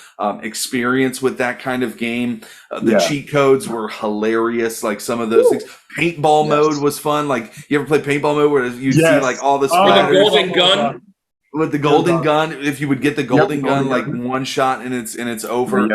experience with that kind of game. The cheat codes were hilarious. Like some of those things. Paintball mode was fun. Like you ever play paintball mode where you see like all the splatters? The golden gun. With the golden gun, if you would get the golden gun, like one shot and it's over.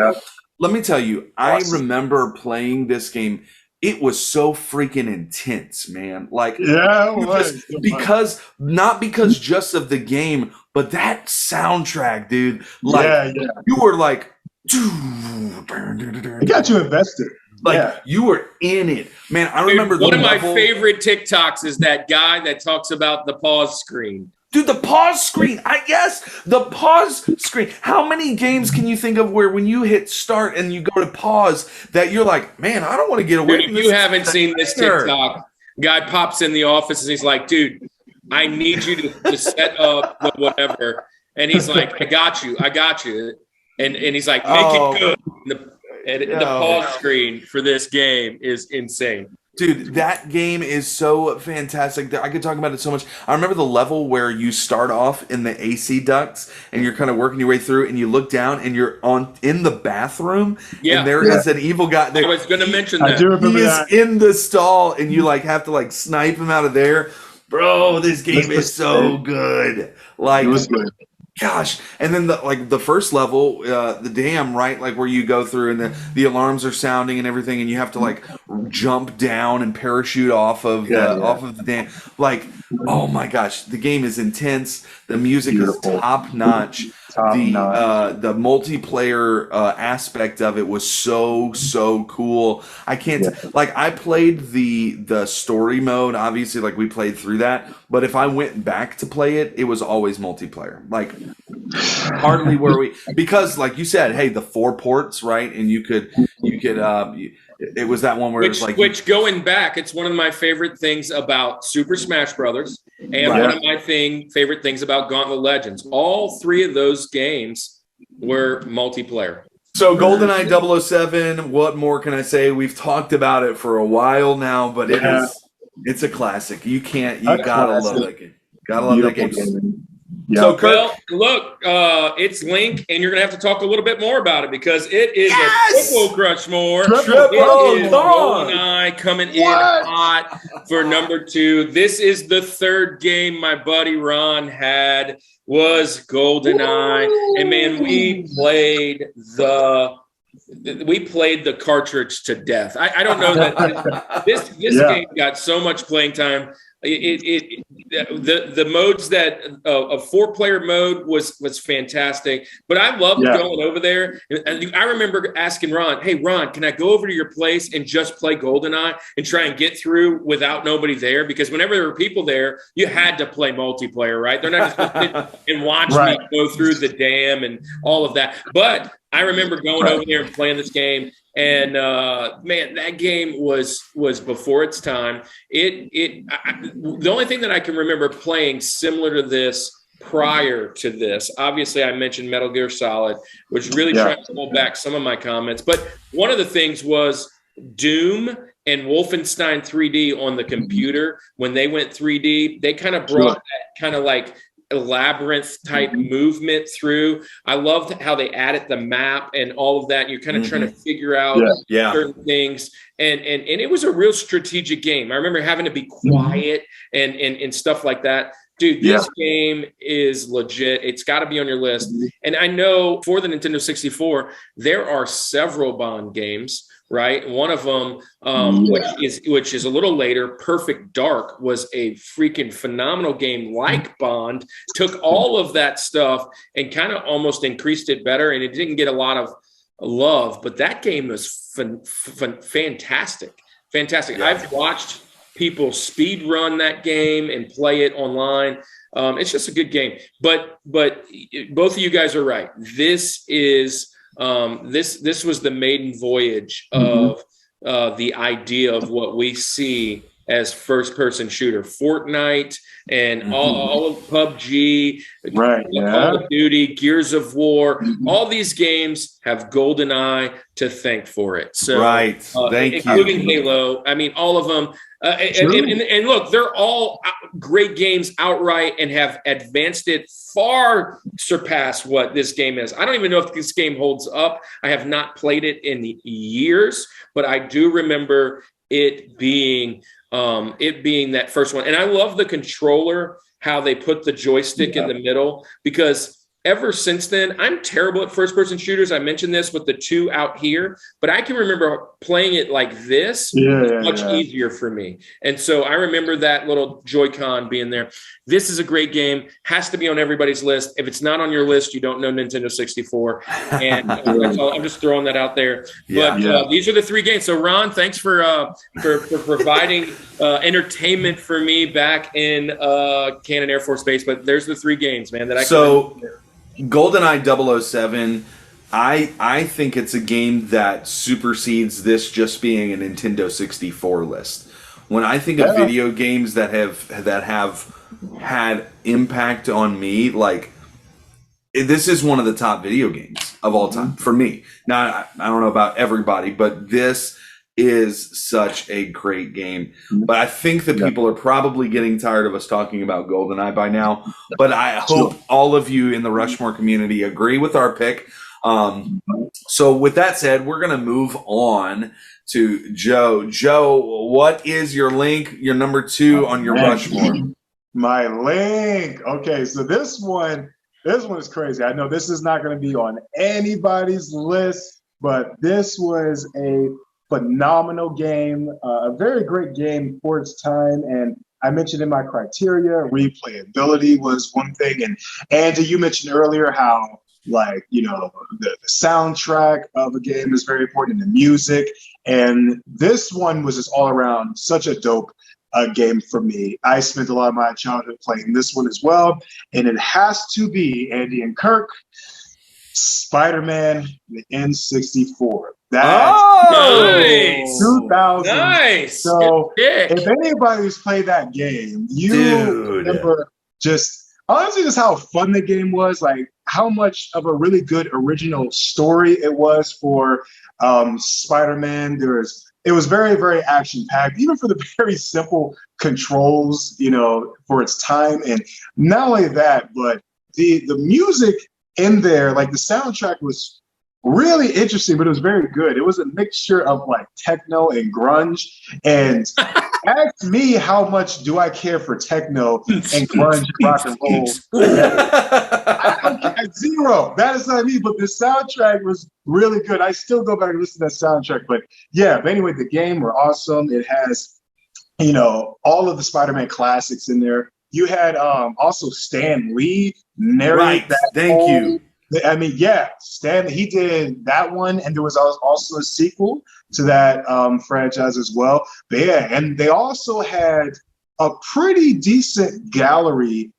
Let me tell you, I remember playing this game. It was so freaking intense, man. Like, because not because just of the game, but that soundtrack, dude. Like, you were like, it got you invested. Like you were in it, man. I remember one of my favorite TikToks is that guy that talks about the pause screen. Dude, the pause screen. The pause screen. How many games can you think of where when you hit start and you go to pause that you're like, man, I don't want to get away from this. You haven't seen this TikTok. Guy pops in the office and he's like, dude, I need you to set up whatever. And he's like, I got you. And he's like, make it good. The pause screen for this game is insane. Dude, that game is so fantastic. I could talk about it so much. I remember the level where you start off in the AC ducts and you're kind of working your way through and you look down and you're in the bathroom and there is an evil guy there. I was going to mention that. I do remember he is in the stall and you like have to like snipe him out of there. Bro, this game is so good. Like, it was good. Gosh, and then the first level, the dam, right? Like where you go through and the alarms are sounding and everything, and you have to like jump down and parachute off of the dam. Like, oh my gosh, the game is intense. The music is top notch. The multiplayer aspect of it was so cool. I can't like I played the story mode. Obviously, like we played through that. But if I went back to play it, it was always multiplayer. Like hardly were we because like you said, hey, the 4 ports, right? And you could it was that one where it was like going back, it's one of my favorite things about Super Smash Brothers and one of my favorite things about Gauntlet Legends. All 3 of those games were multiplayer. So GoldenEye 007, what more can I say? We've talked about it for a while now, but it's a classic. You gotta love that game. Gotta love that game. So, Kirk, well, look, it's Link, and you're going to have to talk a little bit more about it because it is a triple Rushmore. GoldenEye coming in hot for number 2. This is the 3rd game my buddy Ron had was GoldenEye, and man, we played the cartridge to death. I don't know that this game got so much playing time. The modes that a 4-player mode was fantastic, but I loved going over there. And I remember asking Ron, "Hey Ron, can I go over to your place and just play GoldenEye and try and get through without nobody there?" Because whenever there were people there, you had to play multiplayer, right? They're not just going to sit and watch me go through the dam and all of that. But I remember going over there and playing this game. And man, that game was before its time. The only thing that I can remember playing similar to this prior to this, obviously I mentioned Metal Gear Solid, which really trying to hold back some of my comments. But one of the things was Doom and Wolfenstein 3D on the computer. When they went 3D, they kind of brought that kind of like labyrinth type movement through. I loved how they added the map and all of that. You're kind of trying to figure out certain things. And it was a real strategic game. I remember having to be quiet and stuff like that. Dude, this game is legit. It's got to be on your list. And I know for the Nintendo 64, there are several Bond games, right? One of them, which is a little later, Perfect Dark, was a freaking phenomenal game like Bond, took all of that stuff and kind of almost increased it better. And it didn't get a lot of love, but that game was fantastic. Fantastic. Yeah. I've watched people speed run that game and play it online. It's just a good game. But both of you guys are right. This is this was the maiden voyage of the idea of what we see as first-person shooter. Fortnite and all of PUBG, Call of Duty, Gears of War, all these games have GoldenEye to thank for it. So, right. Thank including you. Halo. I mean, all of them. And look, they're all great games outright and have advanced it far surpassed what this game is. I don't even know if this game holds up. I have not played it in years, but I do remember it being that first one. And I love the controller, how they put the joystick in the middle, because ever since then, I'm terrible at first-person shooters. I mentioned this with the 2 out here, but I can remember playing it like this much easier for me. And so I remember that little Joy-Con being there. This is a great game. Has to be on everybody's list. If it's not on your list, you don't know Nintendo 64. And I'm just throwing that out there. But these are the 3 games. So Ron, thanks for providing entertainment for me back in Cannon Air Force Base. But there's the 3 games, man, that I can. GoldenEye 007, I think it's a game that supersedes this just being a Nintendo 64 list. When I think of video games that have had impact on me, like, this is one of the top video games of all time for me. Now, I don't know about everybody, but this is such a great game. But I think that people are probably getting tired of us talking about GoldenEye by now. But I hope all of you in the Rushmore community agree with our pick. So with that said, we're going to move on to Joe. Joe, what is your link, your number 2 on your Rushmore? My link. Okay, so this one is crazy. I know this is not going to be on anybody's list, but this was a phenomenal game, a very great game for its time. And I mentioned in my criteria, replayability was one thing. And Andy, you mentioned earlier how, like, you know, the soundtrack of a game is very important, the music. And this one was just all around such a dope game for me. I spent a lot of my childhood playing this one as well. And it has to be, Andy and Kirk, Spider-Man, the N64. That's nice. 2000. Nice. So if anybody's played that game, you remember just honestly just how fun the game was, like how much of a really good original story it was for Spider-Man. It was very, very action-packed, even for the very simple controls, you know, for its time. And not only that, but the music in there, like the soundtrack was really interesting, but it was very good. It was a mixture of like techno and grunge. And ask me, how much do I care for techno and grunge rock and roll? Zero. That is not me, but the soundtrack was really good. I still go back and listen to that soundtrack. But yeah, but anyway, the game were awesome. It has, you know, all of the Spider-Man classics in there. You had also Stan Lee narrate that. Thank you. I mean, yeah, Stan, he did that one, and there was also a sequel to that franchise as well. But yeah, and they also had a pretty decent gallery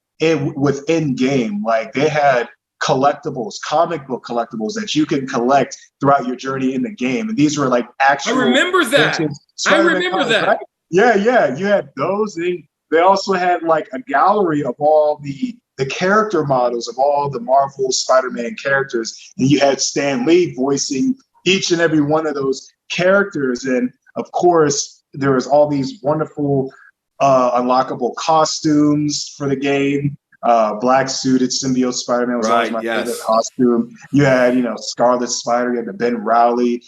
within game. Like they had collectibles, comic book collectibles that you can collect throughout your journey in the game. And these were like actual. I remember that. Right? Yeah. You had those. They also had like a gallery of all the character models of all the Marvel Spider-Man characters. And you had Stan Lee voicing each and every one of those characters. And of course, there was all these wonderful unlockable costumes for the game. Black suited symbiote Spider-Man was always my favorite costume. You had, Scarlet Spider, you had the Ben Reilly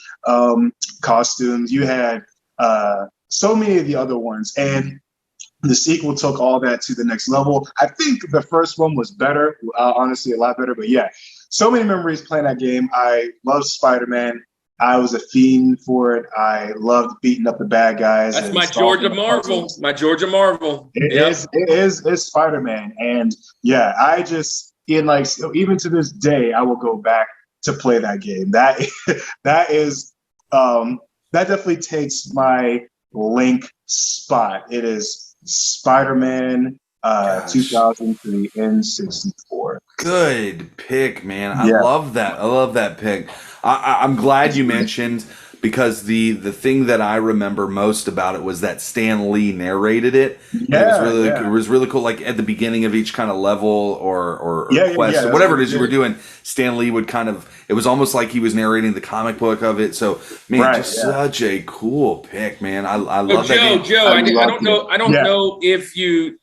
costumes. You had so many of the other ones. And the sequel took all that to the next level. I think the first one was better, honestly, a lot better. But yeah, so many memories playing that game. I love Spider-Man. I was a fiend for it. I loved beating up the bad guys. That's my Georgia Marvel. My Georgia Marvel. It is Spider-Man. And yeah, I just, even to this day, I will go back to play that game. That definitely takes my Link spot. It is Spider-Man 2000 for the N64. Good pick, man. I love that. I love that pick. I'm glad you mentioned, because the thing that I remember most about it was that Stan Lee narrated it. Yeah, It was really cool. Like at the beginning of each kind of level or quest or whatever it is you were doing, Stan Lee would it was almost like he was narrating the comic book of it. So man, such a cool pick, man. I love that game. Joe, I don't know if you.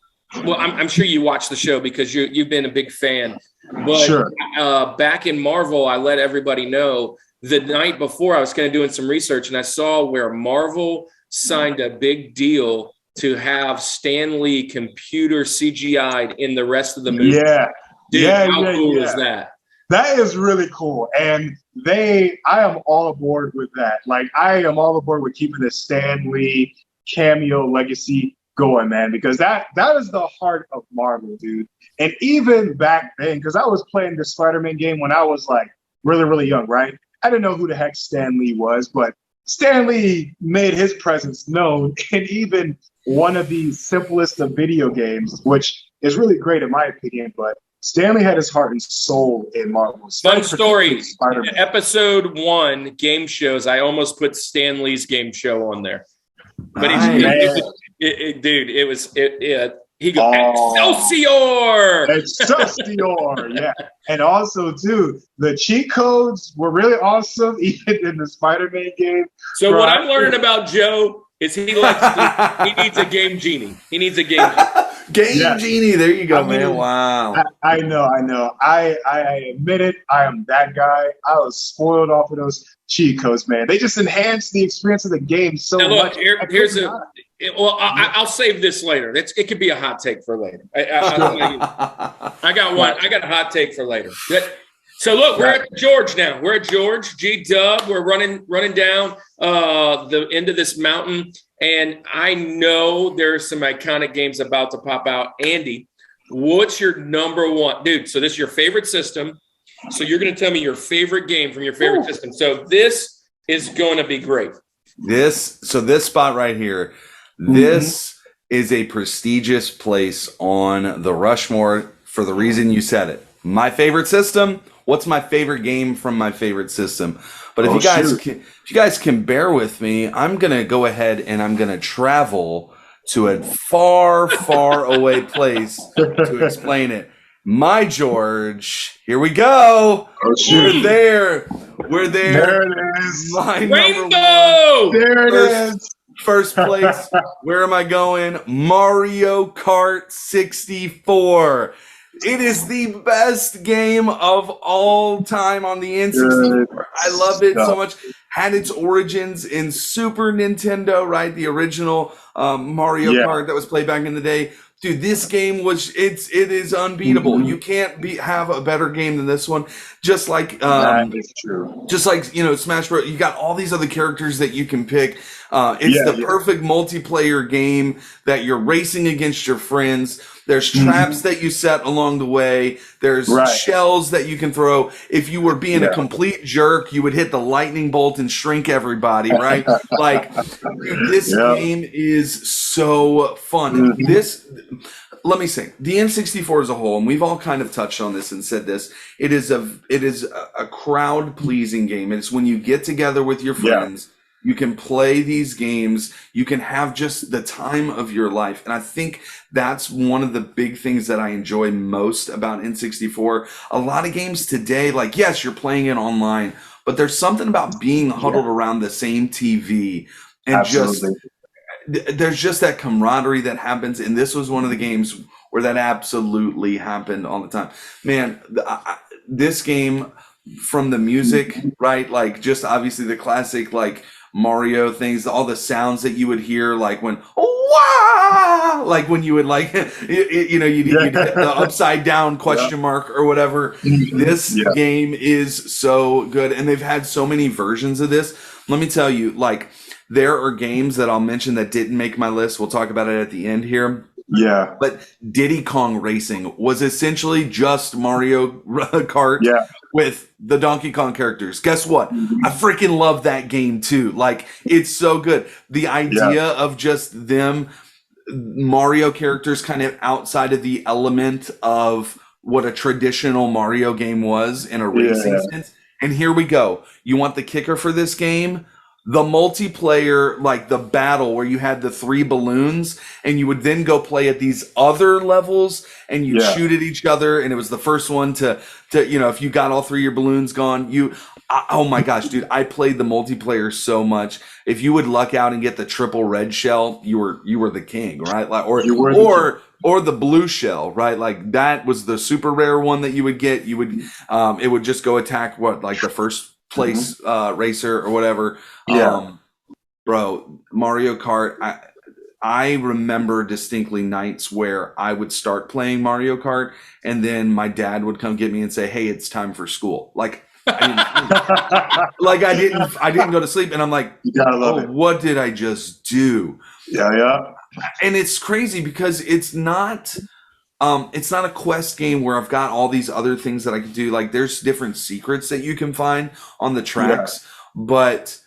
Well, I'm sure you watch the show because you've been a big fan. But back in Marvel, I let everybody know the night before I was kind of doing some research, and I saw where Marvel signed a big deal to have Stan Lee computer CGI'd in the rest of the movie. Yeah. Dude, how cool is that? That is really cool. And I am all aboard with that. Like, I am all aboard with keeping the Stan Lee cameo legacy going, man, because that is the heart of Marvel, dude. And even back then, because I was playing the Spider-Man game when I was like really, really young, right? I didn't know who the heck Stan Lee was, but Stan Lee made his presence known in even one of the simplest of video games, which is really great in my opinion, but Stan Lee had his heart and soul in Marvel. Fun story. Episode 1 game shows, I almost put Stan Lee's game show on there. But he goes, Excelsior! Excelsior, yeah. And also, too, the cheat codes were really awesome, even in the Spider-Man game. So what I'm learning about Joe is he needs a game genie. He needs a game genie. Genie, there you go, man. Wow. I know. I admit it. I am that guy. I was spoiled off of those cheat codes, man. They just enhance the experience of the game so much. I'll save this later. It could be a hot take for later. I got one. I got a hot take for later. So look, we're at George now. We're at George, G-Dub. We're running down the end of this mountain. And I know there's some iconic games about to pop out. Andy, what's your number one? Dude, so this is your favorite system. So you're going to tell me your favorite game from your favorite system. So this is going to be great. This spot right here, this is a prestigious place on the Rushmore for the reason you said it. My favorite system. What's my favorite game from my favorite system? But if you guys can bear with me, I'm going to go ahead and I'm going to travel to a far, far away place to explain it. My George, here we go. We're there. There it is. My Rainbow! There it is. First place. Where am I going? Mario Kart 64. It is the best game of all time on the N64. I love it so much. Had its origins in Super Nintendo, right? The original Mario Kart that was played back in the day. Dude, this game it is unbeatable. You can't have a better game than this one. Just like that is true. Just like, Smash Bros. You got all these other characters that you can pick. It's the perfect multiplayer game that you're racing against your friends. There's traps that you set along the way. There's shells that you can throw. If you were being a complete jerk, you would hit the lightning bolt and shrink everybody, right? Like, this game is so fun. Let me say, the N64 as a whole, and we've all kind of touched on this and said this, it is a crowd-pleasing game. It's when you get together with your friends, you can play these games, you can have just the time of your life. And I think that's one of the big things that I enjoy most about N64. A lot of games today, like, yes, you're playing it online, but there's something about being huddled around the same TV and there's just that camaraderie that happens. And this was one of the games where that absolutely happened all the time. Man, this game, from the music, right? Like, just obviously the classic, like, Mario things, all the sounds that you would hear, like when, like when you would like, you'd hit the upside down question mark or whatever. This game is so good. And they've had so many versions of this. Let me tell you, like, there are games that I'll mention that didn't make my list. We'll talk about it at the end here. Yeah. But Diddy Kong Racing was essentially just Mario Kart with the Donkey Kong characters. Guess what? I freaking love that game too. Like, it's so good. The idea of just them, Mario characters, kind of outside of the element of what a traditional Mario game was in a racing sense. And here we go. You want the kicker for this game? the multiplayer, like the battle where you had the 3 balloons and you would then go play at these other levels and you'd shoot at each other. And it was the first one to, if you got all 3 of your balloons gone, oh my gosh, dude, I played the multiplayer so much. If you would luck out and get the triple red shell, you were the king, right? Like, or the blue shell, right? Like that was the super rare one that you would get. You would, it would just go attack the first place racer or whatever. Bro, Mario Kart. I remember distinctly nights where I would start playing Mario Kart and then my dad would come get me and say, "Hey, it's time for school." Like, I didn't go to sleep and I'm like, you gotta love it. What did I just do? Yeah. And it's crazy because it's not a quest game where I've got all these other things that I can do. Like there's different secrets that you can find on the tracks, but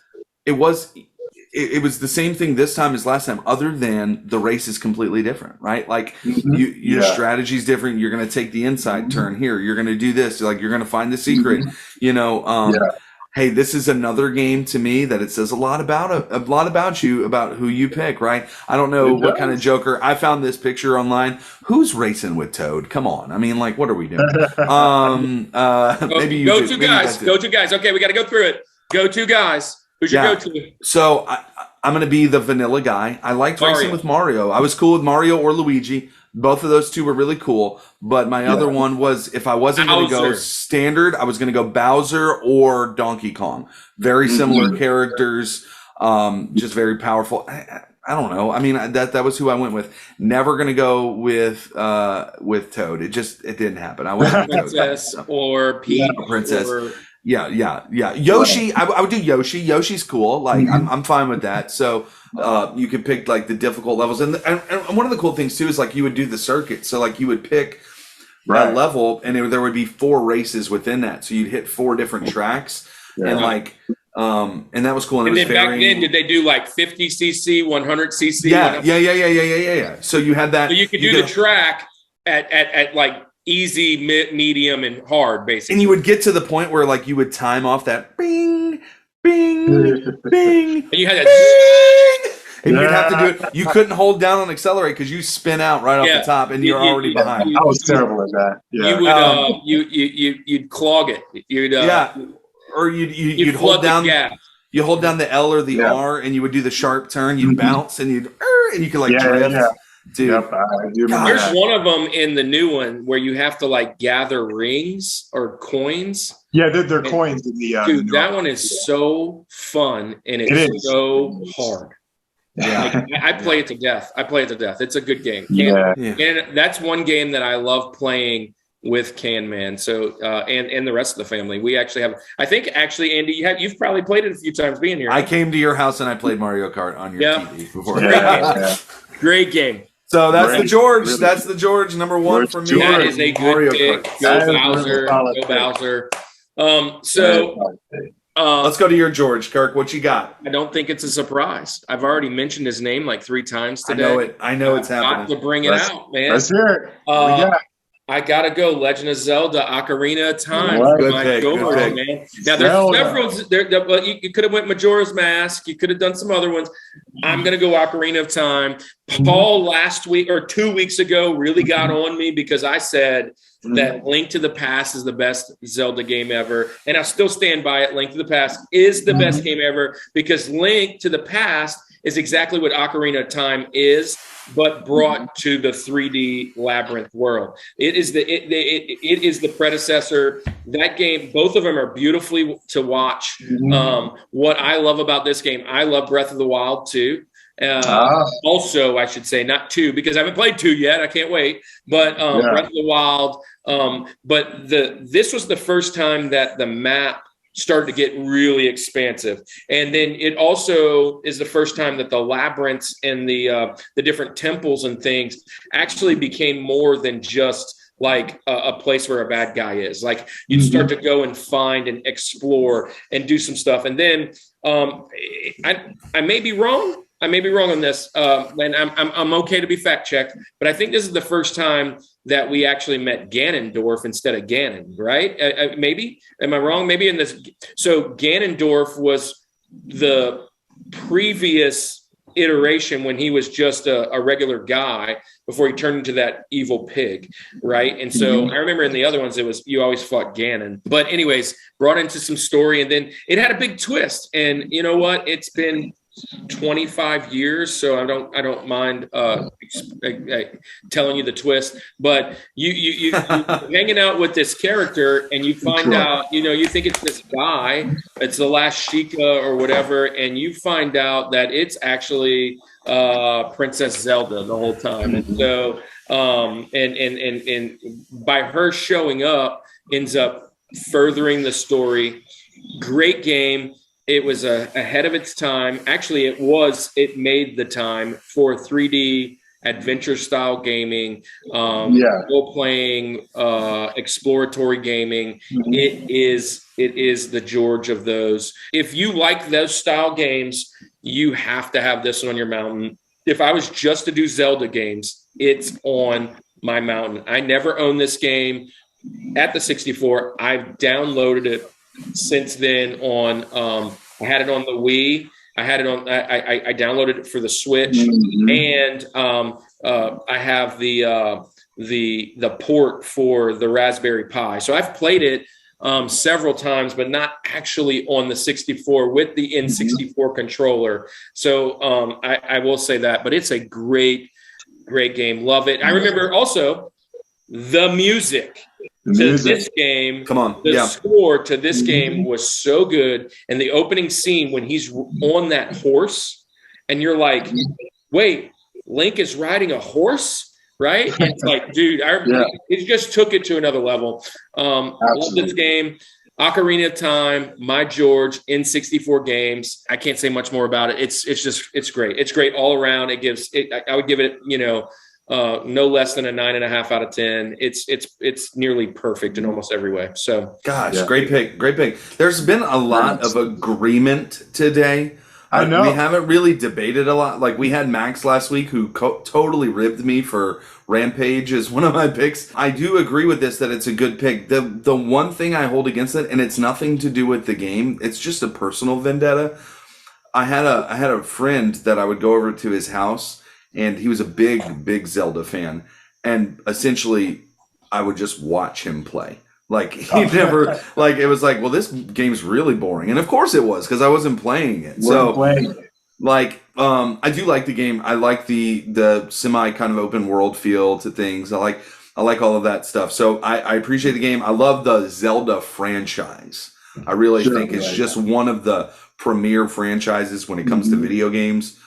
it was the same thing this time as last time, other than the race is completely different, right? Like your strategy is different. You're going to take the inside turn here. You're going to do this. Like you're going to find the secret, Hey, this is another game to me that it says a lot about you, about who you pick, right? I don't know what kind of Joker. I found this picture online. Who's racing with Toad? Come on. I mean, like, what are we doing? Maybe you go to guys. Go to guys. Okay, we got to go through it. Go to guys. Who's your go-to? So I'm going to be the vanilla guy. I liked racing with Mario. I was cool with Mario or Luigi. Both of those two were really cool. But my other one was, if I wasn't going to go standard, I was going to go Bowser or Donkey Kong. Very similar characters, just very powerful. I don't know. I mean, that was who I went with. Never going to go with Toad. It didn't happen. I went with Princess or Peach. Princess. Yeah. Yoshi, I would do Yoshi. Yoshi's cool. Like I'm fine with that. So you could pick like the difficult levels, and one of the cool things too is like you would do the circuit. So like you would pick that level, and there would be 4 races within that. So you'd hit 4 different tracks, and like and that was cool. And then back then, did they do like 50 cc, 100 cc? Yeah. So you had that. So you could do the track at like easy, medium, and hard, basically. And you would get to the point where like you would time off that bing, bing, bing. And you had that and you'd have to do it. You couldn't hold down on accelerate because you spin out right off the top, and you're already behind. I was terrible at that. Yeah. You would you'd clog it. Or you'd hold down. You hold down the L or the R, and you would do the sharp turn. You'd bounce, and you could like drift. Yeah. Dude, there's one of them in the new one where you have to like gather rings or coins. Yeah, they're coins in the. Dude, that one is so fun and it's so hard. Yeah, I play it to death. It's a good game. And that's one game that I love playing with Can Man. So and the rest of the family, we actually have. I think actually, Andy, you've probably played it a few times being here. I came to your house and I played Mario Kart on your TV before. Great game. So that's the George. That's the George number 1 for me. That is a good pick. Go Bowser. Go Bowser. Let's go to your George. Kirk, what you got? I don't think it's a surprise. I've already mentioned his name like 3 times today. I know it's happening. Got to bring it out, man. Let's hear it. I gotta go. Legend of Zelda: Ocarina of Time. Good pick, man. Now there's several. Well, you could have went Majora's Mask. You could have done some other ones. I'm gonna go Ocarina of Time. Paul last week or 2 weeks ago really got on me because I said that Link to the Past is the best Zelda game ever, and I still stand by it. Link to the Past is the best game ever because Link to the Past is exactly what Ocarina of Time is, but brought to the 3D labyrinth world. It is the predecessor. That game, both of them are beautifully to watch. What I love about this game, I love Breath of the Wild too. Also, I should say not 2 because I haven't played 2 yet. I can't wait. But Breath of the Wild. But this was the first time that the map started to get really expansive. And then it also is the first time that the labyrinths and the different temples and things actually became more than just like a place where a bad guy is. Like you'd start to go and find and explore and do some stuff. And then I may be wrong. I may be wrong on this, and I'm okay to be fact checked, but I think this is the first time that we actually met Ganondorf instead of Ganon, right? Maybe, am I wrong? Maybe in this. So Ganondorf was the previous iteration when he was just a regular guy before he turned into that evil pig, right? And so I remember in the other ones, it was you always fought Ganon. But anyways, brought into some story, and then it had a big twist. And you know what? It's been 25 years, so I don't mind telling you the twist. But you hanging out with this character, and you find out, you think it's this guy, it's the last Sheikah or whatever, and you find out that it's actually Princess Zelda the whole time. And so and by her showing up ends up furthering the story. Great game. It was ahead of its time. Actually, it made the time for 3D adventure style gaming, role-playing, exploratory gaming. It is the George of those. If you like those style games, you have to have this on your mountain. If I was just to do Zelda games, it's on my mountain. I never owned this game at the 64. I've downloaded it since then on I had it on the Wii. I had it on I downloaded it for the Switch, and I have the port for the Raspberry Pi. So I've played it several times, but not actually on the 64 with the N64 controller. So I will say that, but it's a great game. Love it. I remember also the music. This game, the score to this game was so good, and the opening scene when he's on that horse, and you're like, "Wait, Link is riding a horse, right?" And it's like, dude, it just took it to another level. Love this game. Ocarina of Time, my George, N64 games. I can't say much more about it. It's great. It's great all around. I would give it, no less than a 9.5 out of 10. It's nearly perfect in almost every way. So, great pick. There's been a lot of agreement today. I know we haven't really debated a lot. Like we had Max last week, who totally ribbed me for Rampage as one of my picks. I do agree with this, that it's a good pick. The one thing I hold against it, and it's nothing to do with the game, it's just a personal vendetta. I had a friend that I would go over to his house, and he was a big Zelda fan. And essentially, I would just watch him play. Like, he never, like, it was like, well, this game's really boring. And of course it was, because I wasn't playing it. I do like the game. I like the semi kind of open world feel to things. I like all of that stuff. So I appreciate the game. I love the Zelda franchise. I really think it's just one of the premier franchises when it comes to video games.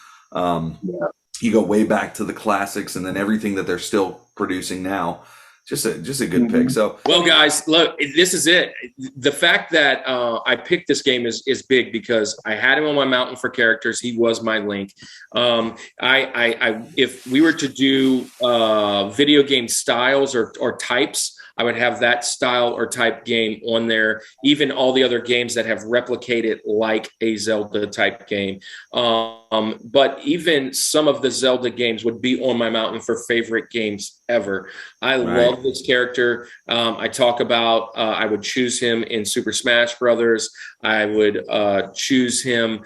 You go way back to the classics, and then everything that they're still producing now. Just a good pick. So, well, guys, look, this is it. The fact that I picked this game is big, because I had him on my mountain for characters. He was my Link. If we were to do video game styles or types, I would have that style or type game on there. Even all the other games that have replicated like a Zelda type game. But even some of the Zelda games would be on my mountain for favorite games ever. I love this character. I talk about, I would choose him in Super Smash Brothers. I would choose him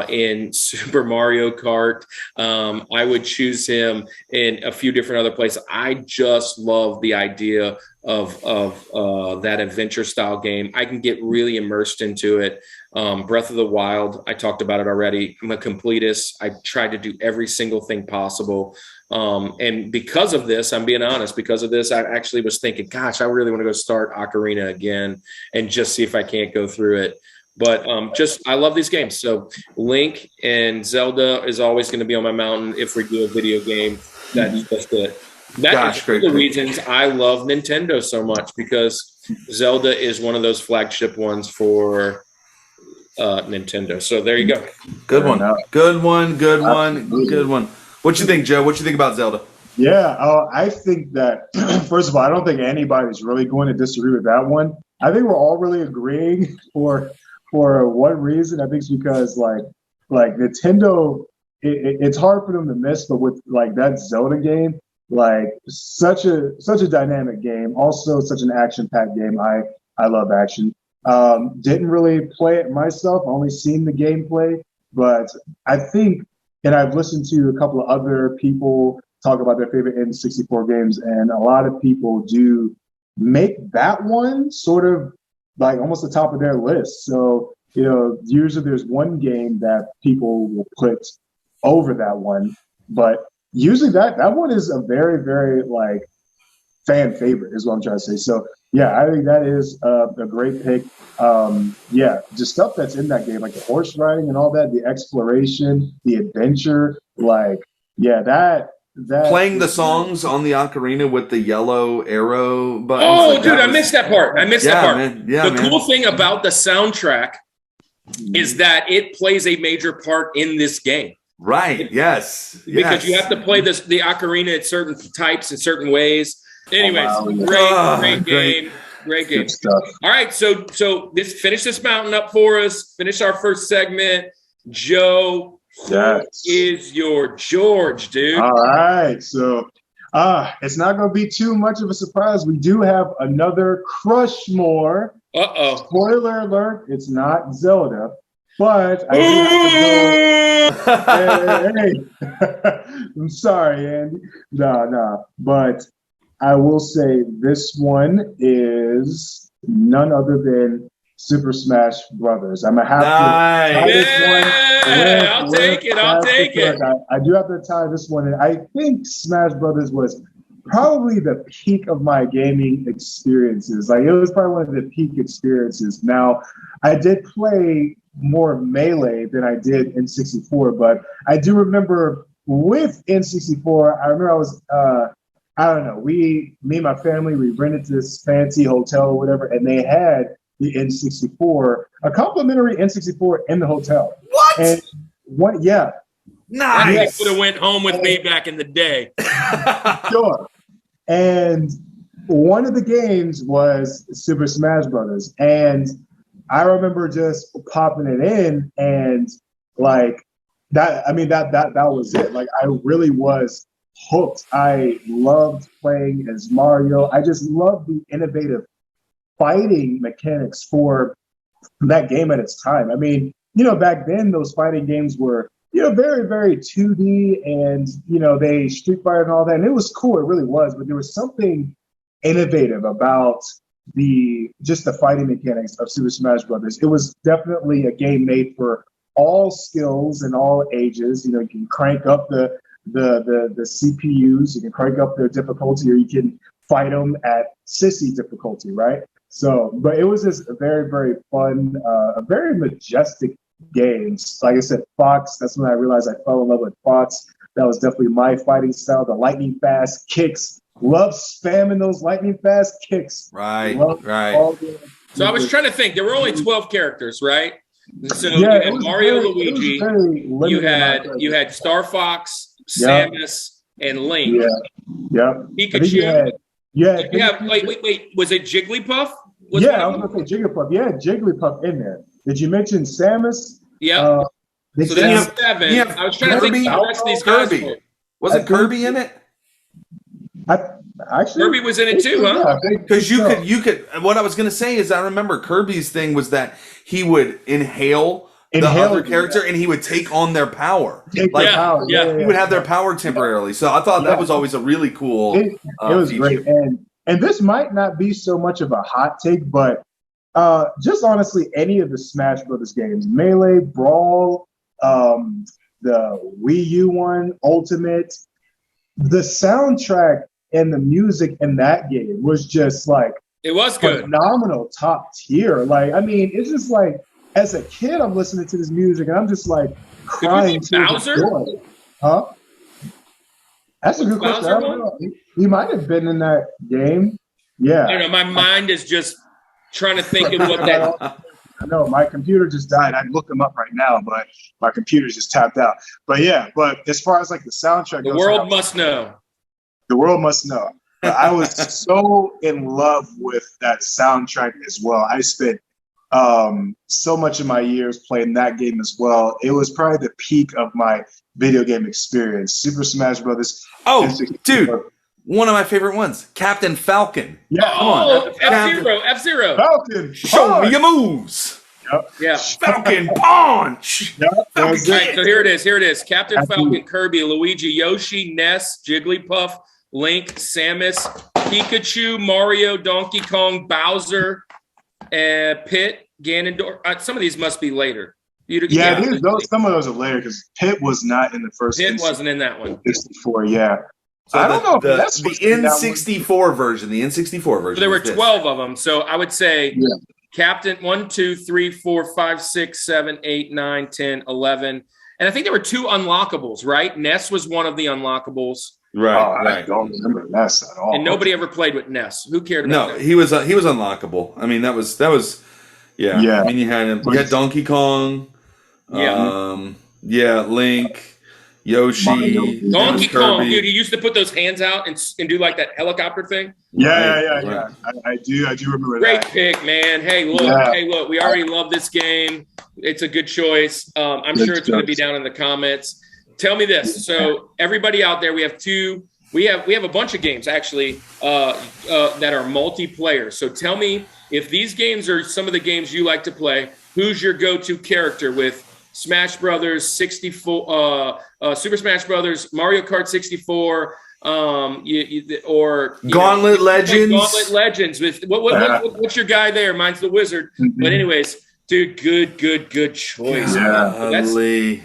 in Super Mario Kart. I would choose him in a few different other places. I just love the idea of that adventure style game. I can get really immersed into it. Breath of the Wild, I talked about it already. I'm a completist. I tried to do every single thing possible. And because of this, I'm being honest, because of this, I actually was thinking, gosh, I really want to go start Ocarina again and just see if I can't go through it. But I love these games. So Link and Zelda is always going to be on my mountain if we do a video game. That's just it. That's one of the reasons I love Nintendo so much, because Zelda is one of those flagship ones for Nintendo. So there you go. Good one. What you think, Joe? What you think about Zelda? Yeah, I think that, first of all, I don't think anybody's really going to disagree with that one. I think we're all really agreeing for one reason. I think it's because like Nintendo, it's hard for them to miss, but with like that Zelda game, like such a dynamic game, also such an action-packed game. I love action. Didn't really play it myself, only seen the gameplay, but I think, and I've listened to a couple of other people talk about their favorite N64 games, and a lot of people do make that one sort of like almost the top of their list. So, usually there's one game that people will put over that one, but usually that one is a very, very like fan favorite is what I'm trying to say. So yeah, I think that is a great pick. Just stuff that's in that game, like the horse riding and all that, the exploration, the adventure, that playing the songs on the ocarina with the yellow arrow buttons. Oh, dude, I missed that part. Man. Yeah, the cool thing about the soundtrack is that it plays a major part in this game. Right. Yes. Because you have to play the ocarina at certain types in certain ways. Anyways, great game. Great game. All right, so finish this mountain up for us. Finish our first segment. Joe, who is your George, dude? All right, so it's not going to be too much of a surprise. We do have another Rushmore. Spoiler alert, it's not Zelda, but I do have to go. Hey. I'm sorry, Andy. No, but I will say this one is none other than Super Smash Brothers. I'm gonna have to tie this one. I'll take it. I do have to tie this one in. I think Smash Brothers was probably the peak of my gaming experiences. Like, it was probably one of the peak experiences. Now, I did play more Melee than I did N64, but I do remember with N64, I remember I was I don't know. Me and my family, we rented this fancy hotel or whatever, and they had the N64, a complimentary N64 in the hotel. What? And what? Yeah. Nice. You would have went home with me back in the day. Sure. And one of the games was Super Smash Brothers, and I remember just popping it in, and like that. I mean, that was it. Like, I really was hooked. I loved playing as Mario. I just loved the innovative fighting mechanics for that game at its time. I mean, back then those fighting games were, very, very 2D, and, they Street Fighter and all that. And it was cool. It really was. But there was something innovative about the fighting mechanics of Super Smash Brothers. It was definitely a game made for all skills and all ages. You can crank up the CPUs, you can crank up their difficulty, or you can fight them at sissy difficulty, right? So, but it was just a very, very fun, a very majestic game. Like I said, Fox, that's when I realized I fell in love with Fox. That was definitely my fighting style, the lightning fast kicks. Love spamming those lightning fast kicks. Right. So I was trying to think, there were only 12 characters, right? So you had Mario, Luigi, you had Star Fox, Samus, and Link. Yeah. Pikachu. Wait. Was it Jigglypuff? I was going to say Jigglypuff. Yeah, Jigglypuff in there. Did you mention Samus? Yeah. So that's 7. I was trying to think the rest of these guys. Was it Kirby in it? Kirby was in it too, huh? Because you could. What I was going to say is, I remember Kirby's thing was that he would inhale the other character, and he would take on their power. He would have their power temporarily. So I thought that was always a really cool. It was feature. Great, and this might not be so much of a hot take, but just honestly, any of the Smash Brothers games, Melee, Brawl, the Wii U one, Ultimate, the soundtrack and the music in that game was just like, it was good, phenomenal, top tier. Like, I mean, it's just like, as a kid, I'm listening to this music and I'm just like crying. Bowser? Huh? That's a good question. I don't know. He might have been in that game. Yeah. I don't know. My mind is just trying to think of what that. I know my computer just died. I'd look them up right now, but my computer's just tapped out. But yeah, but as far as like the soundtrack, the world must know. The world must know. I was so in love with that soundtrack as well. I spent so much of my years playing that game as well. It was probably the peak of my video game experience. Super Smash Brothers. Oh, dude. one of my favorite ones, Captain Falcon. Yeah. Come on. F-Zero. Falcon. Show me your moves. Yep. Yeah. Falcon punch. Yep. Falcon That's All it. right, so here it is. Captain Absolutely. Falcon, Kirby, Luigi, Yoshi, Ness, Jigglypuff, Link, Samus, Pikachu, Mario, Donkey Kong, Bowser, Pit, Ganondorf. Some of these must be later. Yeah, some of those are later because Pit was not in the first. Pit wasn't in that one. 64, yeah. So I don't know if that's the N64 version. The N64 version. So there were is this. 12 of them. So I would say Yeah. Captain 1, 2, 3, 4, 5, 6, 7, 8, 9, 10, 11. And I think there were 2 unlockables, right? Ness was one of the unlockables. Right. I don't remember Ness at all. And nobody ever played with Ness. Who cared about that? he was unlockable. I mean, that was yeah. Yeah. I mean, you had Donkey Kong. Yeah. Link, Yoshi, Mario. Donkey Kong, Kirby. dude, he used to put those hands out and do like that helicopter thing. Yeah. I do remember Great that. pick, man. Hey, look, we already love this game. It's a good choice. I'm sure it's going to be down in the comments. Tell me this. So everybody out there, we have a bunch of games actually that are multiplayer. So tell me if these games are some of the games you like to play. Who's your go-to character with Smash Brothers 64, Super Smash Brothers, Mario Kart 64, or Gauntlet Legends. Gauntlet Legends. With what's your guy there? Mine's the Wizard. Mm-hmm. But anyways, dude, good choice. Golly.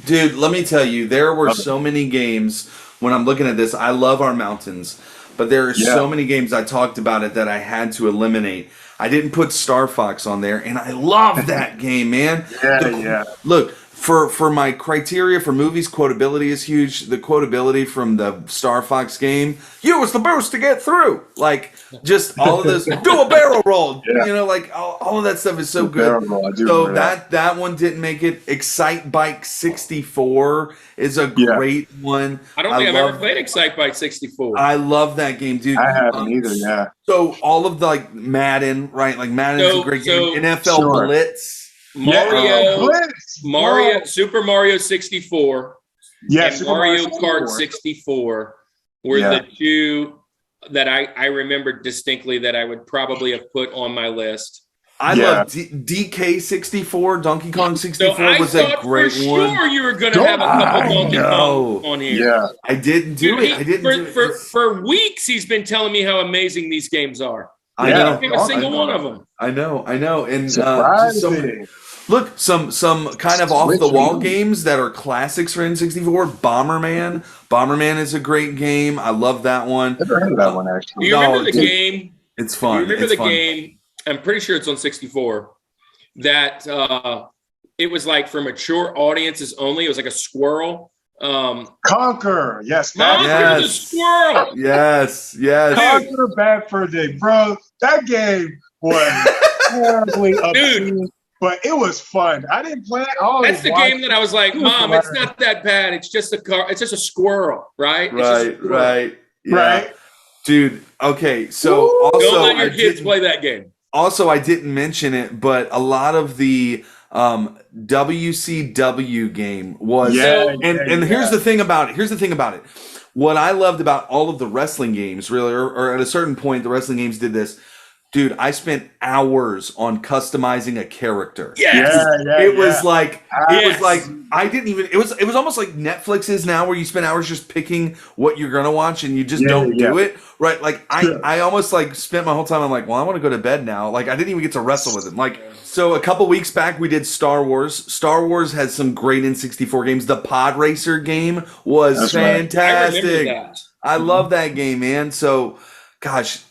Dude, let me tell you, there were so many games when I'm looking at this. I love our mountains, but there are so many games I talked about it that I had to eliminate. I didn't put Star Fox on there, and I love that game, man. Look, for my criteria for movies, quotability is huge. The quotability from the Star Fox game, use the boost to get through. Like, just all of this, do a barrel roll. You know, like, all of that stuff is so good. So that one didn't make it. Excite Bike 64 is a great one. I don't think I've ever played Excite Bike 64. I love that game, dude. I haven't either, So all of the, like, Madden, right? Like, Madden's a great game. NFL Blitz. Mario, Super Mario 64, and Mario Kart 64 were the 2 that I remember distinctly that I would probably have put on my list. I love DK 64, Donkey Kong 64 was a great one. Sure, you were going to have a couple Donkey Kong on here. Yeah, I didn't do it. For weeks, he's been telling me how amazing these games are. I know. Pick a single one of them. I know. And look, some kind of off the wall games that are classics for N64. Bomberman. Bomberman is a great game. I love that one. Never heard of that one actually. Do you remember the game? It's fun. Do you remember the game? I'm pretty sure it's on 64. That it was like for mature audiences only. It was like a squirrel. Conquer, yes. Conquer the squirrel. Yes. Conquer Bad Fur Day, bro. That game was terribly obscene, but it was fun. I didn't play it. That's the game that I was like, Mom, it's not that bad. It's just a car. It's just a squirrel, right? Right. Right. Dude, okay. So also, don't let your kids play that game. Also, I didn't mention it, but a lot of the WCW game was, and here's the thing about it. What I loved about all of the wrestling games, really, or at a certain point, the wrestling games did this. Dude, I spent hours on customizing a character. It was like I didn't even. It was almost like Netflix is now, where you spend hours just picking what you're gonna watch and you just don't do it right. Like I almost like spent my whole time. I'm like, well, I want to go to bed now. Like I didn't even get to wrestle with him. Like so, a couple weeks back we did Star Wars. Star Wars has some great N64 games. The Pod Racer game was fantastic. I love that game, man. So, gosh.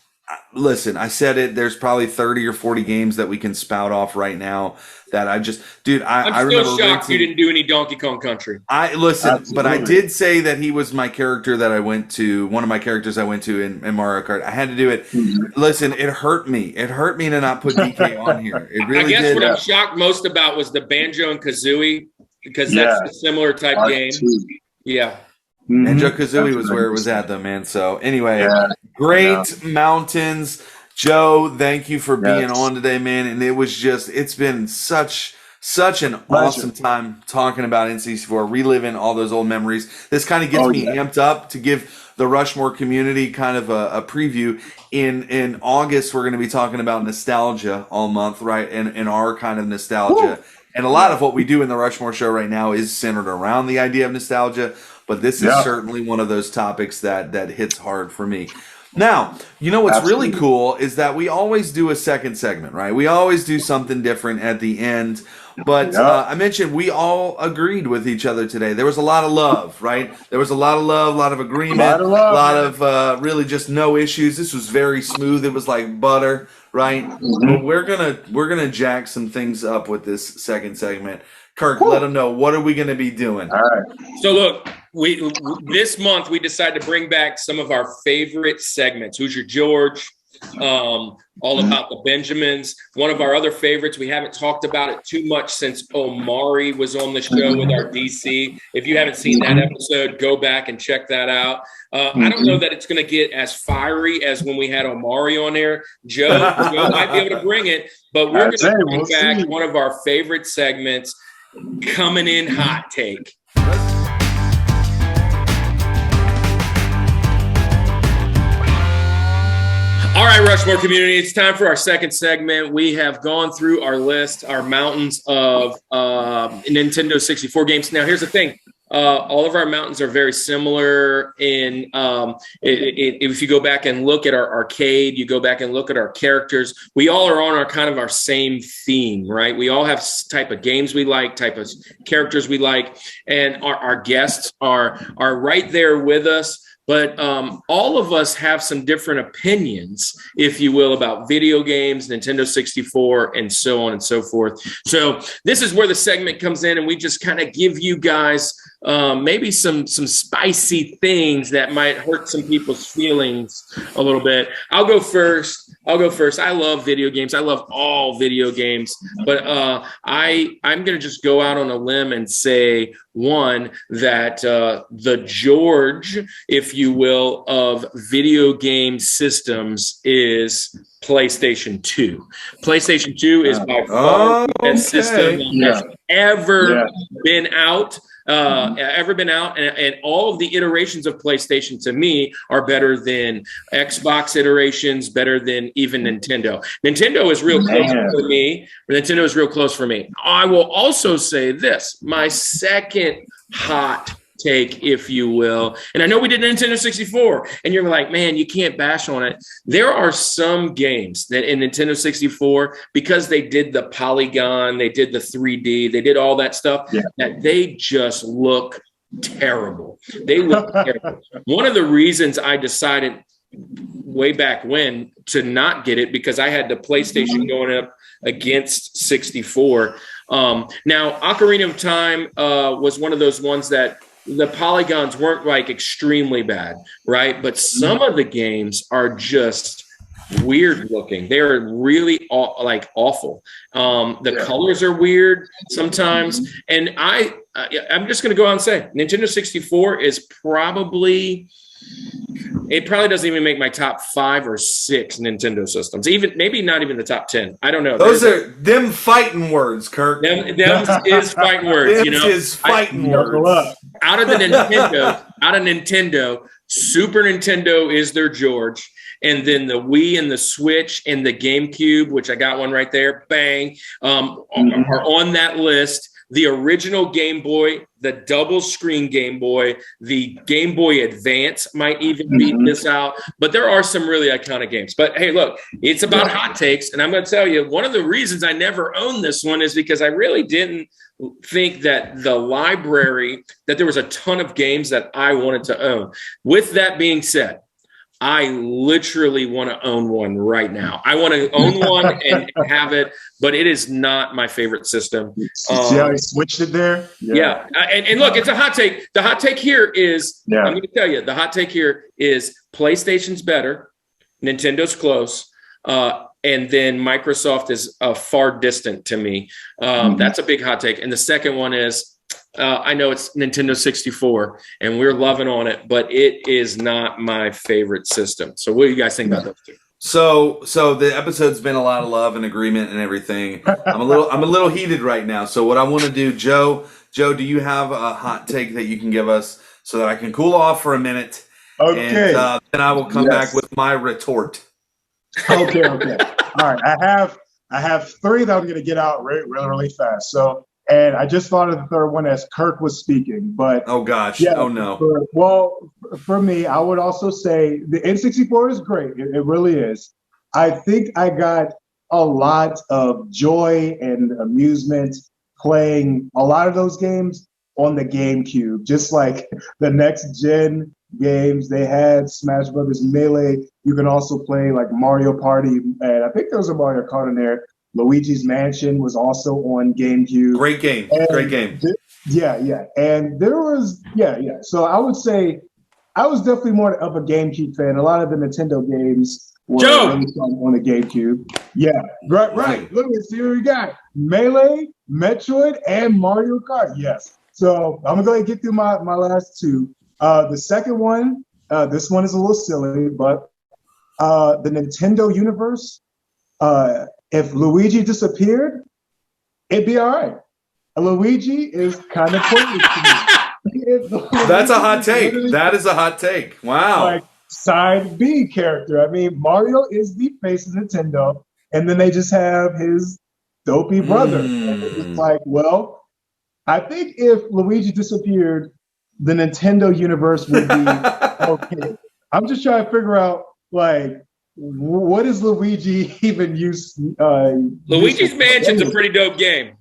Listen, I said it. There's probably 30 or 40 games that we can spout off right now that I just, dude. I'm still shocked you didn't do any Donkey Kong Country. But I did say that he was my character that I went to. One of my characters I went to in Mario Kart. I had to do it. Listen, it hurt me. It hurt me to not put DK on here. It really did. I guess what I'm shocked most about was the Banjo and Kazooie because that's a similar type game. Yeah. Banjo-Kazooie was where it was at, though, man. So, anyway, great mountains. Joe, thank you for being on today, man. And it's been such an awesome time talking about N64, reliving all those old memories. This kind of gets me amped up to give the Rushmore community kind of a preview. In August, we're going to be talking about nostalgia all month, right? And our kind of nostalgia. Woo! And a lot of what we do in the Rushmore Show right now is centered around the idea of nostalgia. But this is certainly one of those topics that hits hard for me. Now, you know what's really cool is that we always do a second segment, right? We always do something different at the end. But I mentioned we all agreed with each other today. There was a lot of love, right? There was a lot of love, a lot of agreement, a lot of really just no issues. This was very smooth. It was like butter, right? Mm-hmm. But we're gonna jack some things up with this second segment. Kirk, let them know, what are we going to be doing? All right. So look, this month we decided to bring back some of our favorite segments. Who's Your George? All about the Benjamins. One of our other favorites, we haven't talked about it too much since Omari was on the show with our DC. If you haven't seen that episode, go back and check that out. I don't know that it's going to get as fiery as when we had Omari on there. Joe might be able to bring it, but we're going to bring back one of our favorite segments, Coming In Hot Take. All right, Rushmore community, it's time for our second segment. We have gone through our list, our mountains of Nintendo 64 games. Now, here's the thing. All of our mountains are very similar in if you go back and look at our arcade, you go back and look at our characters, we all are on our same theme, right? We all have type of games we like, type of characters we like, and our guests are right there with us. But all of us have some different opinions, if you will, about video games, Nintendo 64, and so on and so forth. So this is where the segment comes in, and we just kind of give you guys maybe some spicy things that might hurt some people's feelings a little bit. I'll go first. I love video games. I love all video games. But I'm going to just go out on a limb and say, one, that the George, if you will, of video game systems is PlayStation 2. PlayStation 2 is by far the best system that's ever been out. And all of the iterations of PlayStation to me are better than Xbox iterations, better than even Nintendo. Nintendo is real close for me. Nintendo is real close for me. I will also say this, my second hot take, if you will. And I know we did Nintendo 64, and you're like, man, you can't bash on it. There are some games that in Nintendo 64, because they did the polygon, they did the 3D, they did all that stuff, that they just look terrible. They look terrible. One of the reasons I decided way back when to not get it, because I had the PlayStation going up against 64. Now, Ocarina of Time was one of those ones that the polygons weren't like extremely bad, right? But some of the games are just weird looking. They're really awful. The colors are weird sometimes. And I'm just going to go out and say Nintendo 64 is probably doesn't even make my top 5 or 6 Nintendo systems. Even maybe not even the top 10. I don't know. Those are them fighting words, Kirk. Them is fighting words. Them is fighting words. Out of Nintendo, Super Nintendo is their George. And then the Wii and the Switch and the GameCube, which I got one right there, bang, are on that list. The original Game Boy, the double screen Game Boy, the Game Boy Advance might even beat this out. But there are some really iconic games. But hey, look, it's about hot takes. And I'm going to tell you, one of the reasons I never owned this one is because I really didn't think that the library, that there was a ton of games that I wanted to own. With that being said, I literally want to own one right now. I want to own one and have it, but it is not my favorite system. See how he switched it there? Yeah. And look, it's a hot take. The hot take here is, I'm going to tell you, the hot take here is PlayStation's better, Nintendo's close, and then Microsoft is far distant to me. That's a big hot take. And the second one is, I know it's Nintendo 64 and we're loving on it, but it is not my favorite system. So what do you guys think about those two? So the episode's been a lot of love and agreement and everything. I'm a little heated right now. So what I want to do, Joe, do you have a hot take that you can give us so that I can cool off for a minute Okay. And then I will come back with my retort. Okay. All right. I have three that I'm going to get out really fast. So, and I just thought of the third one as Kirk was speaking, but oh gosh, yeah, oh no. For me, I would also say the N64 is great. It really is. I think I got a lot of joy and amusement playing a lot of those games on the GameCube, just like the next gen games they had Smash Brothers Melee. You can also play like Mario Party, and I think there was a Mario Kart in there. Luigi's Mansion was also on GameCube. Great game. Yeah. And there was, So I would say I was definitely more of a GameCube fan. A lot of the Nintendo games were released on the GameCube. Yeah, right. Look, see what we got. Melee, Metroid, and Mario Kart. Yes. So I'm going to get through my last two. The second one, this one is a little silly, but the Nintendo universe, if Luigi disappeared, it'd be all right. Luigi is kind of pointless to me. That's a hot take. That is a hot take. Wow. Like side B character. I mean, Mario is the face of Nintendo, and then they just have his dopey brother. And it's like, well, I think if Luigi disappeared, the Nintendo universe would be okay. I'm just trying to figure out, like, what is Luigi even use? Luigi's Mansion's a pretty dope game.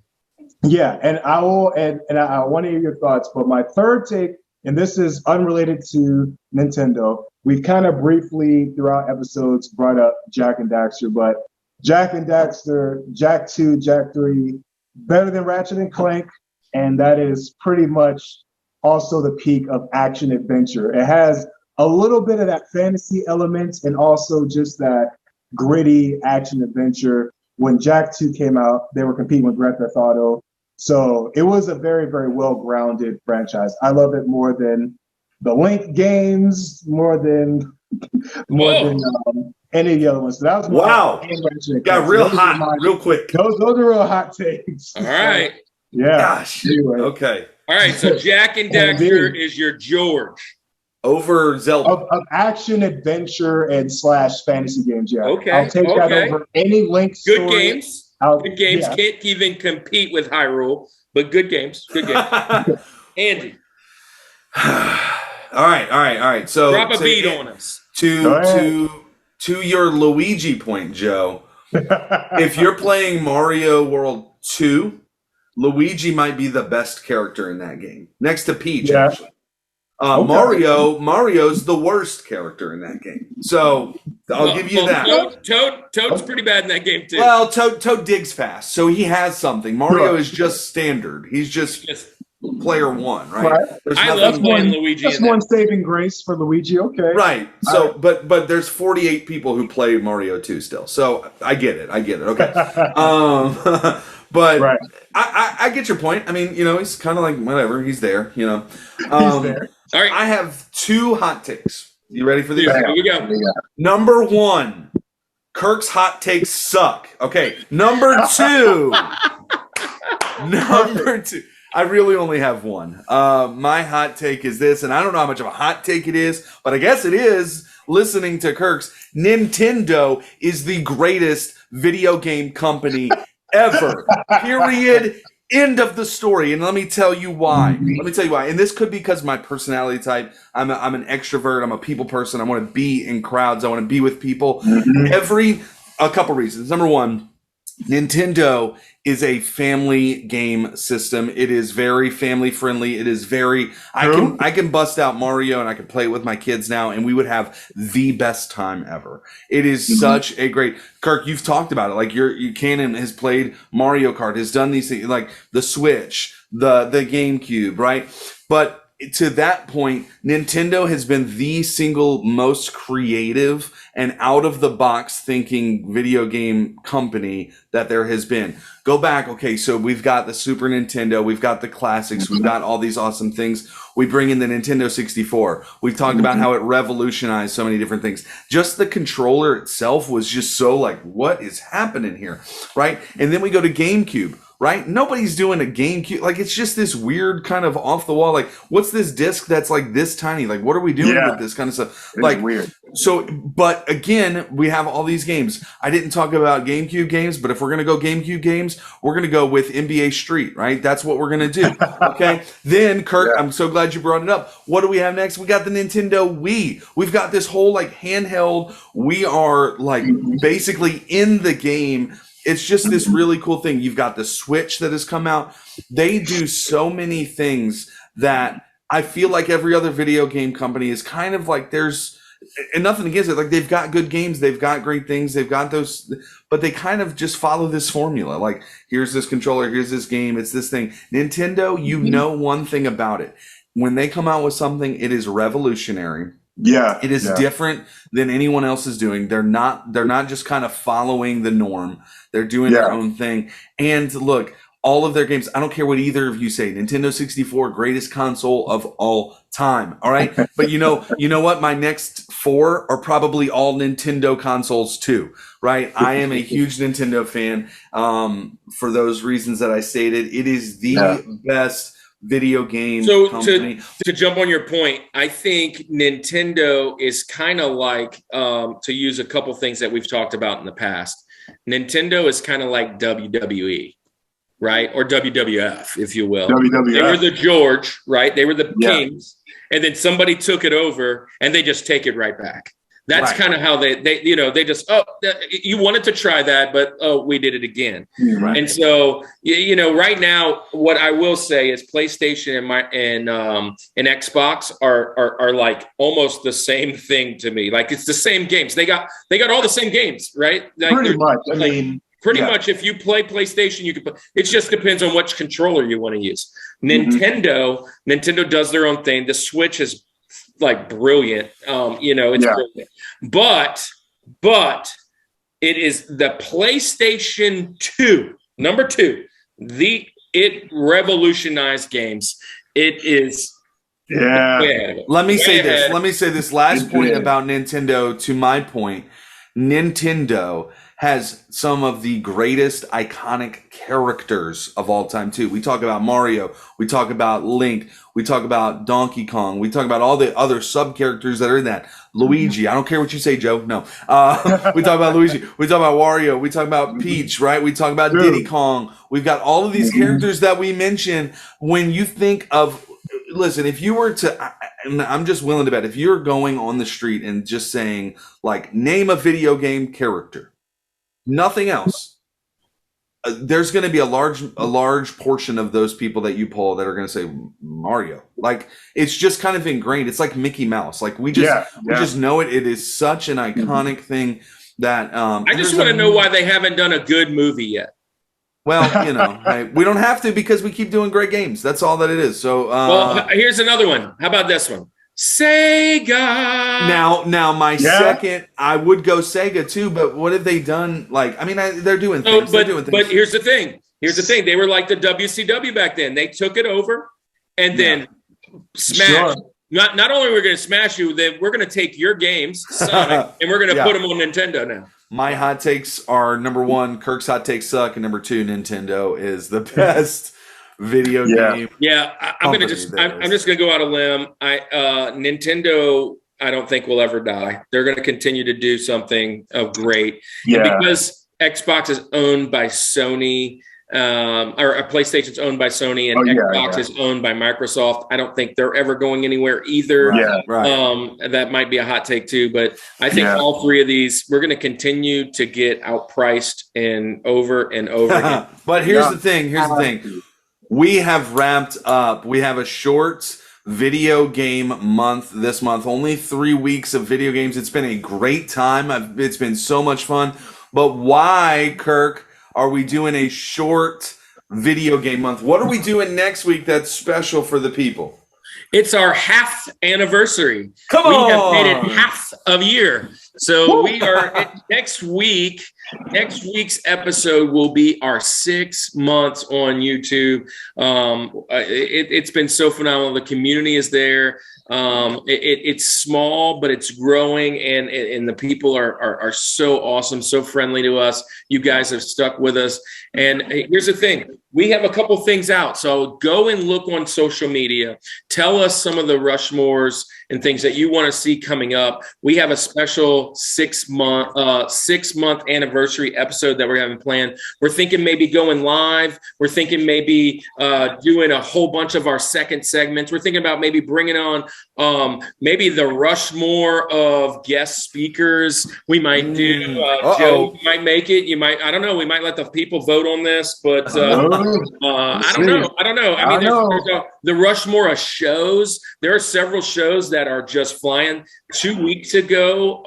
Yeah, and I will, and I want to hear your thoughts. But my third take, and this is unrelated to Nintendo. We've kind of briefly throughout episodes brought up Jak and Daxter, but Jak and Daxter, Jak 2, Jak 3, better than Ratchet and Clank, and that is pretty much also the peak of action adventure. It has a little bit of that fantasy element and also just that gritty action adventure. When Jak 2 came out, they were competing with Grand Theft Auto. So it was a very, very well-grounded franchise. I love it more than the Link games, more than any of the other ones. So that was got real hot, real quick. Those are real hot takes. All right. Yeah. Gosh. Anyway. Okay. All right. So Jak and Daxter is your George. Over Zelda. Of action, adventure, and / fantasy games, yeah. Okay. I'll take that over any Link story. Good games. Good games. Yeah. Can't even compete with Hyrule, but good games. Good games. Andy. All right. So drop a beat on us. To your Luigi point, Joe, if you're playing Mario World 2, Luigi might be the best character in that game. Next to Peach, actually. Mario's the worst character in that game. So I'll give you that. Toad's pretty bad in that game too. Well, Toad digs fast, so he has something. Mario is just standard. He's just player one, right? I love playing Luigi. That's one saving grace for Luigi. Okay, right. So, but there's 48 people who play Mario 2 still. So I get it. Okay. But right. I get your point. I mean, he's kind of like whatever. He's there. He's there. All right. I have two hot takes. You ready for these? Here we go. Number one, Kirk's hot takes suck. Okay. Number two. I really only have one. My hot take is this, and I don't know how much of a hot take it is, but I guess it is. Listening to Kirk's, Nintendo is the greatest video game company ever. Period. End of the story. And let me tell you why. And this could be because my personality type. I'm an extrovert. I'm a people person. I want to be in crowds. I want to be with people. A couple reasons. Number one, Nintendo is a family game system. It is very family friendly. It is very, I can bust out Mario and I can play it with my kids now and we would have the best time ever. It is such a great, Kirk, you've talked about it. Like Canon has played Mario Kart, has done these things like the Switch, the GameCube, right? But to that point, Nintendo has been the single most creative and out of the box thinking video game company that there has been. Go back. Okay. So we've got the Super Nintendo. We've got the classics. We've got all these awesome things. We bring in the Nintendo 64. We've talked about how it revolutionized so many different things. Just the controller itself was just so like, what is happening here? Right. And then we go to GameCube. right? Nobody's doing a GameCube. Like, it's just this weird kind of off the wall. Like, what's this disc that's like this tiny? Like, what are we doing with this kind of stuff? It's like weird. So, but again, we have all these games. I didn't talk about GameCube games, but if we're going to go GameCube games, we're going to go with NBA Street, right? That's what we're going to do. Okay. Then, Kirk, I'm so glad you brought it up. What do we have next? We got the Nintendo Wii. We've got this whole like handheld. We are like basically in the game. It's just this really cool thing. You've got the Switch that has come out. They do so many things that I feel like every other video game company is kind of like there's, and nothing against it. Like, they've got good games. They've got great things. They've got those, but they kind of just follow this formula. Like, here's this controller. Here's this game. It's this thing. Nintendo, you know one thing about it. When they come out with something, it is revolutionary. Yeah. It is different than anyone else is doing. They're not just kind of following the norm. They're doing their own thing. And look, all of their games, I don't care what either of you say, Nintendo 64, greatest console of all time. All right. But you know what? My next 4 are probably all Nintendo consoles too. Right. I am a huge Nintendo fan. For those reasons that I stated, it is the best video game company. To jump on your point, I think Nintendo is kind of like, to use a couple things that we've talked about in the past, Nintendo is kind of like WWE, right? Or WWF, if you will. WWF. They were the George, right? They were the kings, and then somebody took it over, and they just take it right back. That's kind of how they just, you wanted to try that, but we did it again. Right. And so, right now, what I will say is PlayStation and Xbox are like almost the same thing to me. Like, it's the same games. They got all the same games, right? Like, pretty much. I mean, pretty much. If you play PlayStation, you can play. It just depends on which controller you want to use. Nintendo does their own thing. The Switch is like brilliant. It's brilliant. But it is the PlayStation 2, number 2. It revolutionized games. It is Let me say this last point about Nintendo. To my point, Nintendo has some of the greatest iconic characters of all time too. We talk about Mario, we talk about Link, we talk about Donkey Kong, we talk about all the other sub characters that are in that. Luigi, I don't care what you say, Joe. No, we talk about Luigi, we talk about Wario, we talk about Peach, right? We talk about Diddy Kong. We've got all of these characters that we mention. When you think of, listen, if you were to, and I'm just willing to bet, if you're going on the street and just saying, like, name a video game character, nothing else, there's going to be a large portion of those people that you poll that are going to say Mario. Like, it's just kind of ingrained. It's like Mickey Mouse. Like, we just know it. It is such an iconic thing that I just want to know why they haven't done a good movie yet. Well, we don't have to, because we keep doing great games. That's all that it is. So, well, here's another one. How about this one? Sega. Now, my second, I would go Sega too. But what have they done? Like, I mean, they're doing things. But here's the thing. They were like the WCW back then. They took it over and then smashed. Sure. Not only we're going to smash you, then we're going to take your games, Sonic, and we're going to put them on Nintendo now. My hot takes are, number 1, Kirk's hot takes suck, and number 2, Nintendo is the best video game. Yeah, I'm just gonna go out a limb. Nintendo, I don't think will ever die. They're going to continue to do something great. Yeah. And because Xbox is owned by Sony, or PlayStation's owned by Sony, and Xbox is owned by Microsoft, I don't think they're ever going anywhere either. That might be a hot take too, but I think all 3 of these, we're going to continue to get outpriced and over and over again. But here's the thing. We have wrapped up. We have a short video game month this month. Only 3 weeks of video games. It's been a great time. It's been so much fun. But why, Kirk, are we doing a short video game month? What are we doing next week that's special for the people? It's our half anniversary. Come on. We have made it half of a year. So we are next week. Next week's episode will be our 6 months on YouTube. It's been so phenomenal. The community is there. It's small, but it's growing, and the people are so awesome, so friendly to us. You guys have stuck with us. And here's the thing. We have a couple things out. So go and look on social media. Tell us some of the Rushmores and things that you want to see coming up. We have a special 6 month anniversary episode that we're having planned. We're thinking maybe going live. We're thinking maybe doing a whole bunch of our second segments. We're thinking about maybe bringing on maybe the Rushmore of guest speakers. We might do. Joe might make it. You might. I don't know. We might let the people vote on this, but I don't know. I mean, there's the Rushmore of shows. There are several shows that are just flying. 2 weeks ago,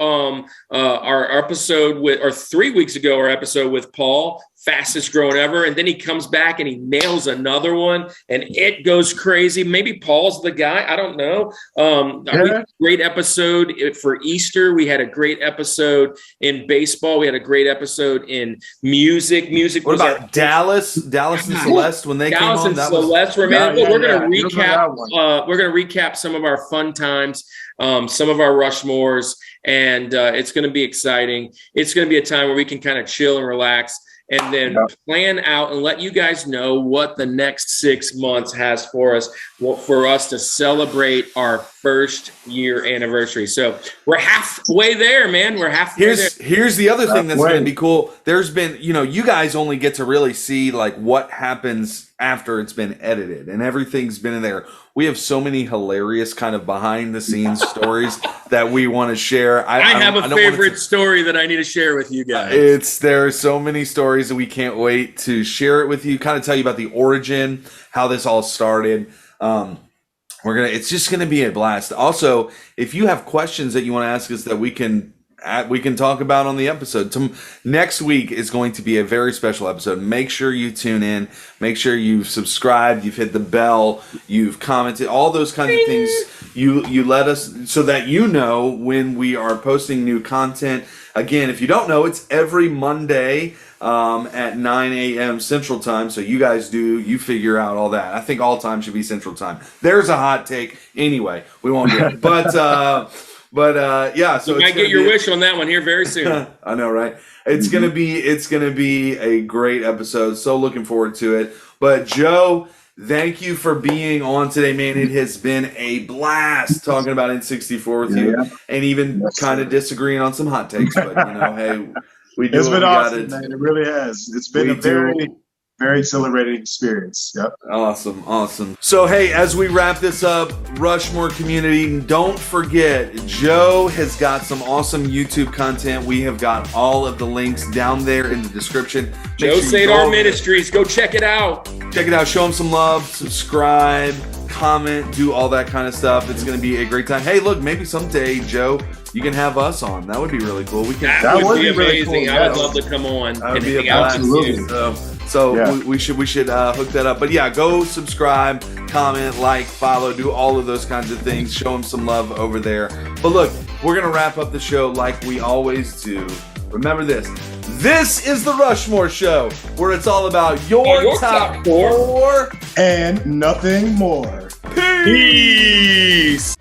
our episode with, or 3 weeks ago, our episode with Paul, fastest growing ever. And then he comes back and he nails another one and it goes crazy. Maybe Paul's the guy. I don't know. Great episode for Easter. We had a great episode in baseball. We had a great episode in music. What was about Dallas and Celeste when they came on? Celeste were we're going to recap. We're going to recap some of our fun times, some of our Rushmores, and it's going to be exciting. It's going to be a time where we can kind of chill and relax, and then plan out and let you guys know what the next 6 months has for us, for us to celebrate our first year anniversary. So we're halfway there, man. We're halfway there. Here's the other thing that's going to be cool. There's been, you guys only get to really see like what happens after it's been edited and everything's been in there. We have so many hilarious kind of behind the scenes stories that we want to share. I have a favorite story that I need to share with you guys. There are so many stories that we can't wait to share it with you, kind of tell you about the origin, how this all started. It's just gonna be a blast. Also, if you have questions that you want to ask us that we can talk about on the episode. Next week is going to be a very special episode. Make sure you tune in. Make sure you've subscribed, you've hit the bell, you've commented, all those kinds of things. You let us, so that you know when we are posting new content. Again, if you don't know, it's every Monday at 9 a.m. Central Time. So you guys you figure out all that. I think all time should be Central Time. There's a hot take. Anyway, we won't do it. But yeah, so you might get your wish on that one here very soon. I know, right? It's gonna be a great episode. So looking forward to it. But Joe, thank you for being on today, man. It has been a blast talking about N64 with you, and even kind of disagreeing on some hot takes. But hey, we do. It's been awesome, man. It really has. It's been a very exhilarating experience. Yep. Awesome. So, hey, as we wrap this up, Rushmore community, don't forget, Joe has got some awesome YouTube content. We have got all of the links down there in the description. Joe Sadar Ministries. Go check it out. Show them some love. Subscribe, comment, do all that kind of stuff. It's going to be a great time. Hey, look, maybe someday, Joe, you can have us on. That would be really cool. That would be amazing. Really cool. I would love to come on and hang out with you. So we should hook that up. But yeah, go subscribe, comment, like, follow, do all of those kinds of things. Show them some love over there. But look, we're going to wrap up the show like we always do. Remember this. This is the Rushmore Show, where it's all about your top 4 and nothing more. Peace.